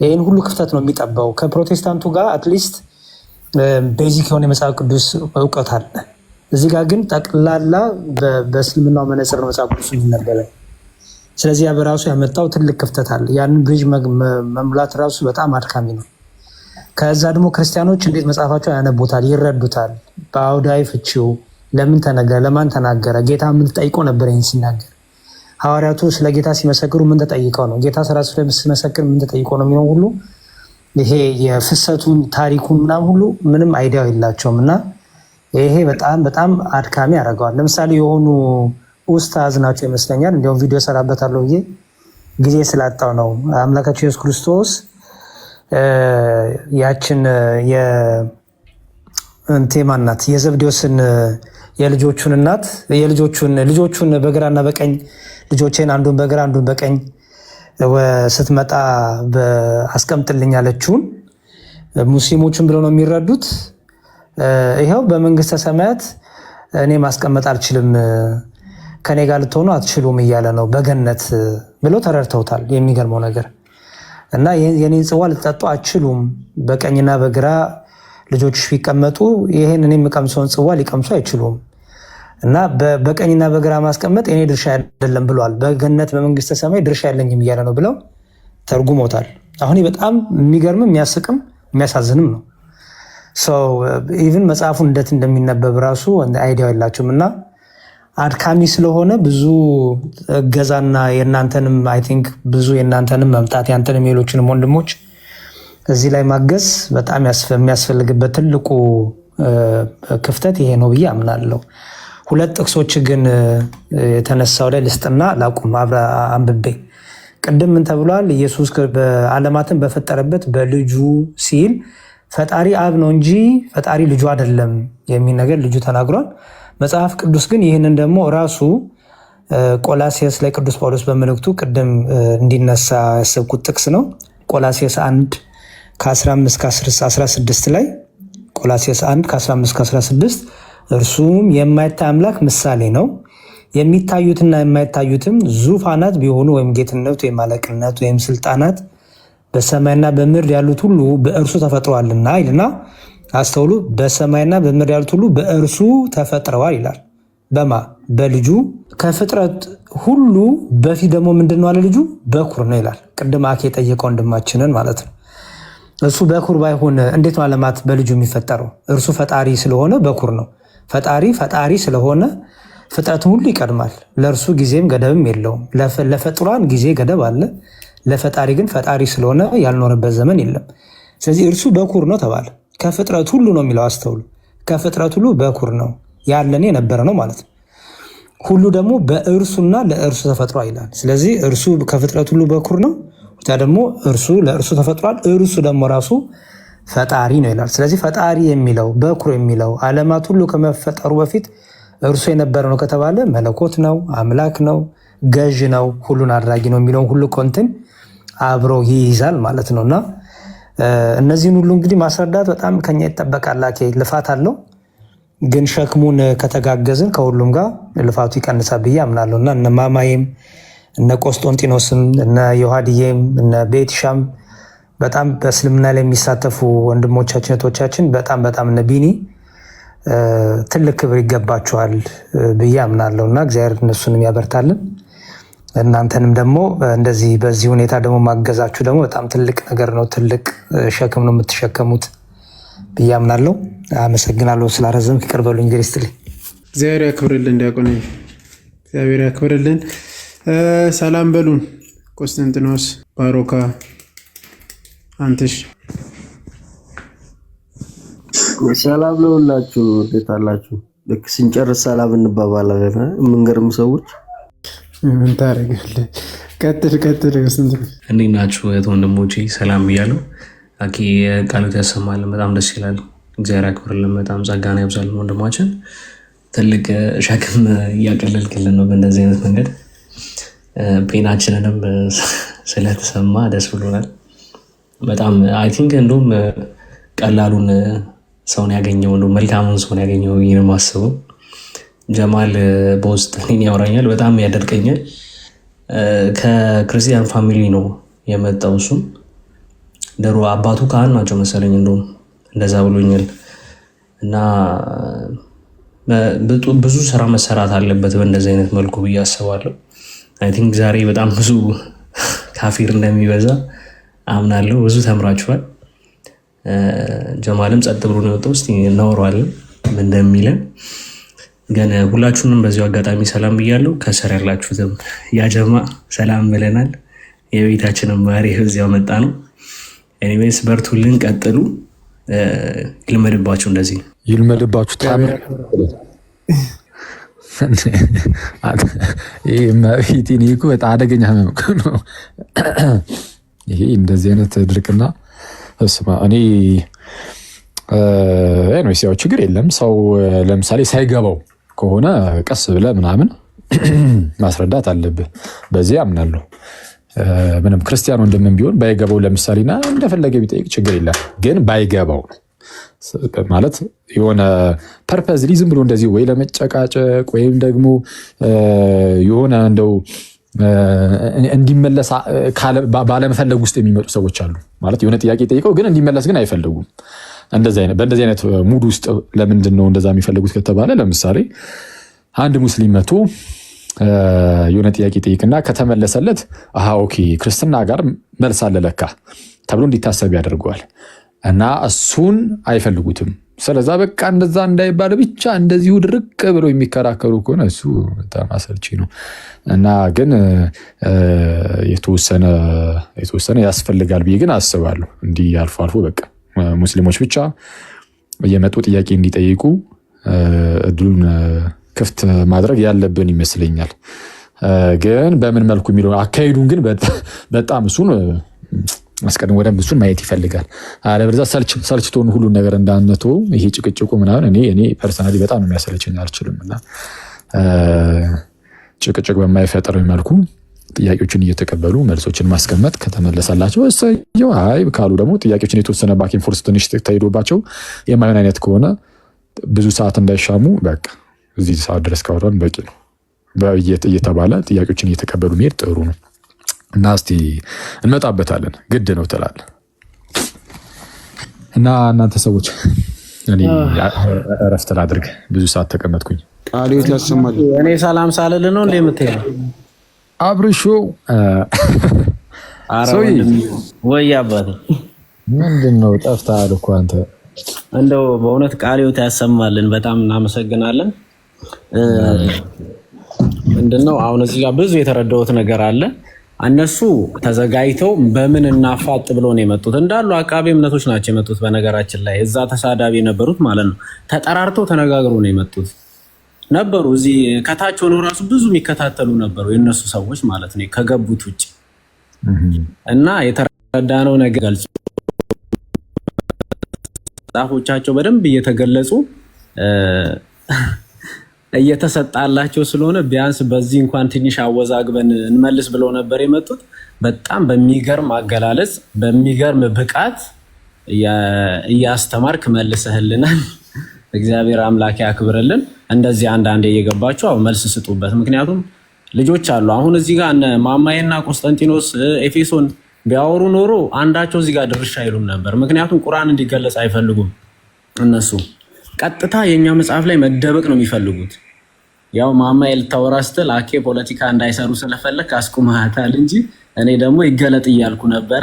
ይህን ሁሉ ክፍተት ነው የሚጠባው። ከፕሮቴስታንቱ ጋር አትሊስት ቤዚክ የሆነ የመጽሐፍ ቅዱስ እውቀት አለ። እዚህ ጋር ግን ጠቅላላ በእስልምናው መነጽር ነው መጽሐፍ ቅዱስ የሚነበበ። ስለዚህ ያ በራሱ ያመጣው ትልቅ ክፍተት አለ። ያንን ብሪጅ መሙላት ራሱ በጣም አድካሚ ነው። ከዛ ደግሞ ክርስቲያኖች እንዴት መጽሐፋቸው ያነቡታል፣ ይረዱታል። በአውዳዊ ፍቺው ለምን ተነገረ፣ ለማን ተናገረ፣ ጌታ ምን ተጠይቆ ነበር ይህን ሲናገር፣ ሐዋርያቱ ስለ ጌታ ሲመሰክሩ ምን ተጠይቀው ነው፣ ጌታ ስራ ሲመሰክር ምን ተጠይቆ ነው የሚሆን ሁሉ ይሄ የፍሰቱን ታሪኩን ምናምን ሁሉ ምንም አይዲያው የላቸውም። እና ይሄ በጣም በጣም አድካሚ ያደርገዋል። ለምሳሌ የሆኑ ኡስታዝ ናቸው ይመስለኛል፣ እንዲሁም ቪዲዮ ሰራበታለሁ ብዬ ጊዜ ስላጣው ነው። አምላካችን ኢየሱስ ክርስቶስ ያችን የእንቴማናት የዘብዴዎስን የልጆቹን እናት ልጆቹን በግራና በቀኝ ልጆቼን አንዱን በግራ አንዱን በቀኝ ስትመጣ አስቀምጥልኝ ያለችውን ሙስሊሞቹን ብለው ነው የሚረዱት። ይኸው በመንግስተ ሰማያት እኔ ማስቀመጥ አልችልም፣ ከኔ ጋር ልትሆኑ አትችሉም እያለ ነው በገነት ብለው ተረድተውታል። የሚገርመው ነገር እና የኔን ጽዋ ልትጠጡ አትችሉም። በቀኝና በግራ ልጆችሽ ቢቀመጡ ይሄን እኔ የምቀምሰውን ጽዋ ሊቀምሱ አይችሉም። እና በቀኝና በግራ ማስቀመጥ የኔ ድርሻ አይደለም ብሏል። በገነት በመንግስተ ሰማይ ድርሻ ያለኝም እያለ ነው ብለው ተርጉሞታል። አሁን በጣም የሚገርምም የሚያስቅም የሚያሳዝንም ነው። ሰው ኢቭን መጽሐፉን እንዴት እንደሚነበብ ራሱ አይዲያ የላችሁም። እና አድካሚ ስለሆነ ብዙ እገዛና የእናንተንም አይ ቲንክ ብዙ የእናንተንም መምጣት ያንተንም ሌሎችንም ወንድሞች እዚህ ላይ ማገዝ በጣም የሚያስፈልግበት ትልቁ ክፍተት ይሄ ነው ብዬ አምናለሁ። ሁለት ጥቅሶች ግን የተነሳው ላይ ልስጥና ላቁም አንብቤ። ቅድም ምን ተብሏል? ኢየሱስ ዓለማትን በፈጠረበት በልጁ ሲል ፈጣሪ አብ ነው እንጂ ፈጣሪ ልጁ አይደለም የሚል ነገር ልጁ ተናግሯል። መጽሐፍ ቅዱስ ግን ይህንን ደግሞ ራሱ ቆላሴስ ላይ ቅዱስ ጳውሎስ በመልእክቱ ቅድም እንዲነሳ ያሰብኩት ጥቅስ ነው። ቆላሴስ 1 ከ15-16 ላይ ቆላሴስ 1 ከ15-16 እርሱም የማይታይ አምላክ ምሳሌ ነው፣ የሚታዩትና የማይታዩትም ዙፋናት ቢሆኑ ወይም ጌትነት ወይም አለቅነት ወይም ስልጣናት በሰማይና በምድር ያሉት ሁሉ በእርሱ ተፈጥረዋልና ይልና፣ አስተውሉ፣ በሰማይና በምድር ያሉት ሁሉ በእርሱ ተፈጥረዋል ይላል። በማ በልጁ ከፍጥረት ሁሉ በፊት ደግሞ ምንድነው አለ ልጁ በኩር ነው ይላል። ቅድም አኬ የጠየቀው ወንድማችንን ማለት ነው። እሱ በኩር ባይሆን እንዴት ነው ዓለማት በልጁ የሚፈጠረው? እርሱ ፈጣሪ ስለሆነ በኩር ነው። ፈጣሪ ስለሆነ ፍጥረትን ሁሉ ይቀድማል። ለእርሱ ጊዜም ገደብም የለውም። ለፈጥሯን ጊዜ ገደብ አለ፣ ለፈጣሪ ግን ፈጣሪ ስለሆነ ያልኖረበት ዘመን የለም። ስለዚህ እርሱ በኩር ነው ተባለ። ከፍጥረት ሁሉ ነው የሚለው አስተውሉ። ከፍጥረት ሁሉ በኩር ነው፣ ያለን የነበረ ነው ማለት ነው። ሁሉ ደግሞ በእርሱና ለእርሱ ተፈጥሯል ይላል። ስለዚህ እርሱ ከፍጥረት ሁሉ በኩር ነው፣ ደግሞ እርሱ ለእርሱ ተፈጥሯል። እርሱ ደግሞ ራሱ ፈጣሪ ነው ይላል። ስለዚህ ፈጣሪ የሚለው በኩር የሚለው ዓለማት ሁሉ ከመፈጠሩ በፊት እርሱ የነበረ ነው ከተባለ መለኮት ነው፣ አምላክ ነው፣ ገዥ ነው፣ ሁሉን አድራጊ ነው የሚለውን ሁሉ ኮንትን አብሮ ይይዛል ማለት ነው። እና እነዚህን ሁሉ እንግዲህ ማስረዳት በጣም ከኛ ይጠበቃል። ልፋት አለው፣ ግን ሸክሙን ከተጋገዝን ከሁሉም ጋር ልፋቱ ይቀንሳል ብዬ አምናለሁ። እና እነ ማማዬም እነ ቆስጦንጢኖስም እነ ዮሐድዬም እነ ቤትሻም በጣም በእስልምና ላይ የሚሳተፉ ወንድሞቻችን እህቶቻችን በጣም እነ ቢኒ ትልቅ ክብር ይገባቸዋል ብዬ አምናለሁ። እና እግዚአብሔር እነሱንም ያበርታልን። እናንተንም ደግሞ እንደዚህ በዚህ ሁኔታ ደግሞ ማገዛችሁ ደግሞ በጣም ትልቅ ነገር ነው፣ ትልቅ ሸክም ነው የምትሸከሙት ብዬ አምናለሁ። አመሰግናለሁ። ስላረዘምክ ይቅር በሉኝ። እንግዲህ ስትልኝ እግዚአብሔር ያክብርልን፣ ዲያቆን እግዚአብሔር ያክብርልን። ሰላም በሉን። ቆስጠንጢኖስ፣ ባሮካ፣ አንትሽ ሰላም ለሁላችሁ። እንዴት አላችሁ? ልክ ስንጨርስ ሰላም እንባባላለን። የምንገርም ሰዎች ምን ታደርጋለህ? ቀጥል። እንዴት ናችሁ እህት ወንድሞቼ? ሰላም ብያለሁ። አኬ ቃሉት ያሰማልን። በጣም ደስ ይላል። እግዚአብሔር ያክብርልን። በጣም ጸጋን ያብዛልን። ወንድማችን ትልቅ ሸክም እያቀለልክልን ነው በእንደዚህ አይነት መንገድ። ፔናችንንም ስለተሰማ ደስ ብሎናል በጣም። አይ ቲንክ እንደውም ቀላሉን ሰውን ያገኘው እንደውም መልካሙን ሰውን ያገኘው ይህን ማስበው ጀማል በውስጥ እኔን ያወራኛል፣ በጣም ያደርቀኛል። ከክርስቲያን ፋሚሊ ነው የመጣው። እሱም ደሮ አባቱ ካህን ናቸው መሰለኝ፣ እንደውም እንደዛ ብሎኛል። እና ብዙ ስራ መሰራት አለበት በእንደዚህ አይነት መልኩ ብዬ አስባለሁ። አይ ቲንክ ዛሬ በጣም ብዙ ካፊር እንደሚበዛ አምናለሁ። ብዙ ተምራችኋል። ጀማልም ጸጥ ብሎ ነው የወጣው። እስቲ እናወራዋለን እንደሚለን። ግን ሁላችሁንም በዚሁ አጋጣሚ ሰላም ብያለሁ። ከስር ያላችሁትም ያጀማ ሰላም ብለናል። የቤታችንም ባህሪ እዚያው መጣ ነው። ኤኒዌይስ በርቱልን፣ ቀጥሉ። ይልመድባችሁ፣ እንደዚህ ይልመድባችሁ። ይህ መፊቲን እኮ በጣም አደገኛ ህመም ነው ይሄ። እንደዚህ አይነት ድርቅና እስማ እኔ ያው ችግር የለም። ሰው ለምሳሌ ሳይገባው ከሆነ ቀስ ብለህ ምናምን ማስረዳት አለብህ። በዚህ አምናለሁ። ምንም ክርስቲያን ወንድምም ቢሆን ባይገባው ለምሳሌና እንደፈለገ ቢጠይቅ ችግር የለም። ግን ባይገባው ማለት የሆነ ፐርፐዝሊ ዝም ብሎ እንደዚህ ወይ ለመጨቃጨቅ ወይም ደግሞ የሆነ እንደው እንዲመለስ ባለመፈለግ ውስጥ የሚመጡ ሰዎች አሉ። ማለት የሆነ ጥያቄ ጠይቀው ግን እንዲመለስ ግን አይፈልጉም። በእንደዚህ አይነት ሙድ ውስጥ ለምንድን ነው እንደዛ የሚፈልጉት ከተባለ ለምሳሌ አንድ ሙስሊም መቶ የሆነ ጥያቄ ጠይቅና ከተመለሰለት ኦኬ ክርስትና ጋር መልስ አለ ለካ ተብሎ እንዲታሰብ ያደርገዋል እና እሱን አይፈልጉትም። ስለዛ በቃ እንደዛ እንዳይባል ብቻ እንደዚሁ ድርቅ ብለው የሚከራከሩ ከሆነ እሱ በጣም አሰልቺ ነው እና ግን የተወሰነ ያስፈልጋል ብዬ ግን አስባለሁ። እንዲህ አልፎ አልፎ በቃ ሙስሊሞች ብቻ እየመጡ ጥያቄ እንዲጠይቁ እድሉን ክፍት ማድረግ ያለብን ይመስለኛል። ግን በምን መልኩ የሚለው አካሄዱን ግን በጣም እሱን አስቀድሞ ወደም እሱን ማየት ይፈልጋል። አለበለዚያ ሰልችቶን ሁሉን ነገር እንዳነቶ ይሄ ጭቅጭቁ ምናምን እኔ ፐርሰናሊ በጣም ነው የሚያሰለቸኝ፣ አልችልም። እና ጭቅጭቅ በማይፈጠር መልኩ ጥያቄዎችን እየተቀበሉ መልሶችን ማስቀመጥ ከተመለሰላቸው እሰየው፣ አይ ካሉ ደግሞ ጥያቄዎችን የተወሰነ ባክ ኤንድ ፎርስ ትንሽ ተሄዶባቸው የማይሆን አይነት ከሆነ ብዙ ሰዓት እንዳይሻሙ በቃ እዚህ ሰዓት ድረስ ካወራን በቂ ነው እየተባለ ጥያቄዎችን እየተቀበሉ መሄድ ጥሩ ነው። እና እስቲ እንመጣበታለን፣ ግድ ነው ትላለህ። እና እናንተ ሰዎች እኔ እረፍት ላድርግ፣ ብዙ ሰዓት ተቀመጥኩኝ። ቃልዮት ያሰማል። እኔ ሰላም ሳልል ነው እንዴ የምትሄደው? አብርሾ ወይ አባቴ ምንድን ነው ጠፍተሃል እኮ አንተ። እንደው በእውነት ቃልዮት ያሰማልን፣ በጣም እናመሰግናለን። ምንድነው አሁን እዚህ ጋር ብዙ የተረዳሁት ነገር አለ። እነሱ ተዘጋጅተው በምን እናፋጥ ብሎ ነው የመጡት። እንዳሉ አቃቤ እምነቶች ናቸው የመጡት። በነገራችን ላይ እዛ ተሳዳቢ የነበሩት ማለት ነው ተጠራርተው ተነጋግረው ነው የመጡት ነበሩ። እዚህ ከታች ሆነው ራሱ ብዙ የሚከታተሉ ነበሩ የነሱ ሰዎች ማለት ነው ከገቡት ውጭ። እና የተረዳነው ነገር ገልጹ ጻፎቻቸው በደንብ እየተገለጹ እየተሰጣላቸው ስለሆነ ቢያንስ በዚህ እንኳን ትንሽ አወዛግበን እንመልስ ብለው ነበር የመጡት። በጣም በሚገርም አገላለጽ በሚገርም ብቃት እያስተማርክ መልሰህልናል። እግዚአብሔር አምላክ ያክብርልን። እንደዚህ አንዳንዴ እየገባችሁ መልስ ስጡበት። ምክንያቱም ልጆች አሉ አሁን እዚህ ጋር እነ ማማዬና ቆስጠንጢኖስ ኤፌሶን ቢያወሩ ኖሮ አንዳቸው እዚህ ጋር ድርሻ አይሉም ነበር። ምክንያቱም ቁርአን እንዲገለጽ አይፈልጉም እነሱ። ቀጥታ የኛ መጽሐፍ ላይ መደበቅ ነው የሚፈልጉት። ያው ማማዬ ልታወራ ስትል አኬ ፖለቲካ እንዳይሰሩ ስለፈለክ አስቁማታል እንጂ እኔ ደግሞ ይገለጥ እያልኩ ነበረ።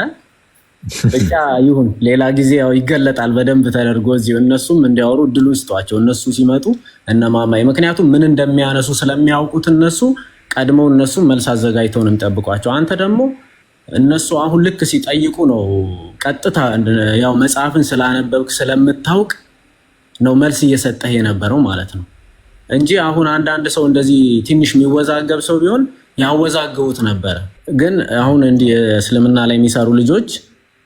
ብቻ ይሁን ሌላ ጊዜ ያው ይገለጣል በደንብ ተደርጎ እዚሁ እነሱም እንዲያወሩ እድሉ ይስጧቸው። እነሱ ሲመጡ እነ ማማዬ ምክንያቱም ምን እንደሚያነሱ ስለሚያውቁት እነሱ ቀድመው እነሱ መልስ አዘጋጅተው ነው የሚጠብቋቸው። አንተ ደግሞ እነሱ አሁን ልክ ሲጠይቁ ነው ቀጥታ ያው መጽሐፍን ስላነበብክ ስለምታውቅ ነው መልስ እየሰጠህ የነበረው ማለት ነው እንጂ አሁን አንዳንድ ሰው እንደዚህ ትንሽ የሚወዛገብ ሰው ቢሆን ያወዛገቡት ነበረ። ግን አሁን እንዲህ እስልምና ላይ የሚሰሩ ልጆች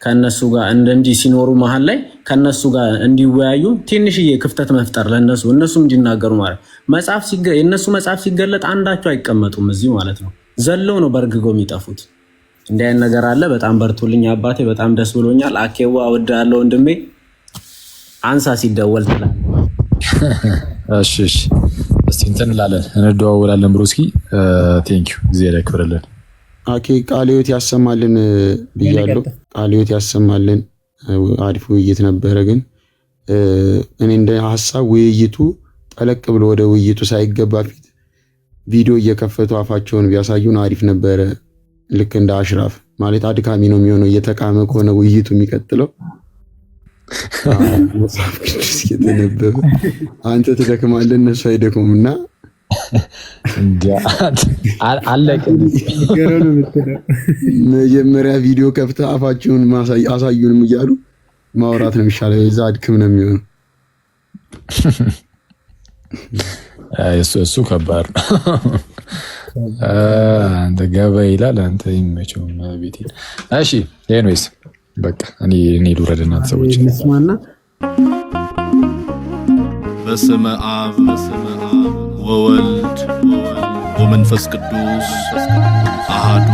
ከነሱ ጋር እንዲህ ሲኖሩ መሀል ላይ ከነሱ ጋር እንዲወያዩ ትንሽዬ ክፍተት መፍጠር ለነሱ እነሱም እንዲናገሩ ማለት የነሱ መጽሐፍ ሲገለጥ አንዳቸው አይቀመጡም እዚህ ማለት ነው። ዘለው ነው በርግገው የሚጠፉት። እንዲህ አይነት ነገር አለ። በጣም በርቱልኝ አባቴ፣ በጣም ደስ ብሎኛል። አኬዋ እወድሃለሁ ወንድሜ። አንሳ ሲደወል ትላለህ። እሺ እስቲ እንትን እንላለን እንደዋወላለን። ብሮስኪ ቴንኪው ጊዜ ላይ ክብርልን። አኬ ቃልዮት ያሰማልን ብያለሁ። ቃልዮት ያሰማልን። አሪፍ ውይይት ነበረ። ግን እኔ እንደ ሀሳብ ውይይቱ ጠለቅ ብሎ ወደ ውይይቱ ሳይገባ ፊት ቪዲዮ እየከፈቱ አፋቸውን ቢያሳዩን አሪፍ ነበረ። ልክ እንደ አሽራፍ ማለት አድካሚ ነው የሚሆነው እየተቃመ ከሆነ ውይይቱ የሚቀጥለው። መጽሐፍ ቅዱስ እየተነበበ አንተ ትደክማለህ እነሱ አይደክሙም እና መጀመሪያ ቪዲዮ ከፍተህ አፋቸውን አሳዩንም እያሉ ማውራት ነው የሚሻለው። የዛ አድክም ነው የሚሆነው። እሱ ከባድ ነው። አንተ ገባ ይላል አንተ ይመቸው ቤት። እሺ ኤኒዌይስ በቃ እኔ ልውረድና ሰዎች እንስማና በስመ አብ ወወልድ ወመንፈስ ቅዱስ አሐዱ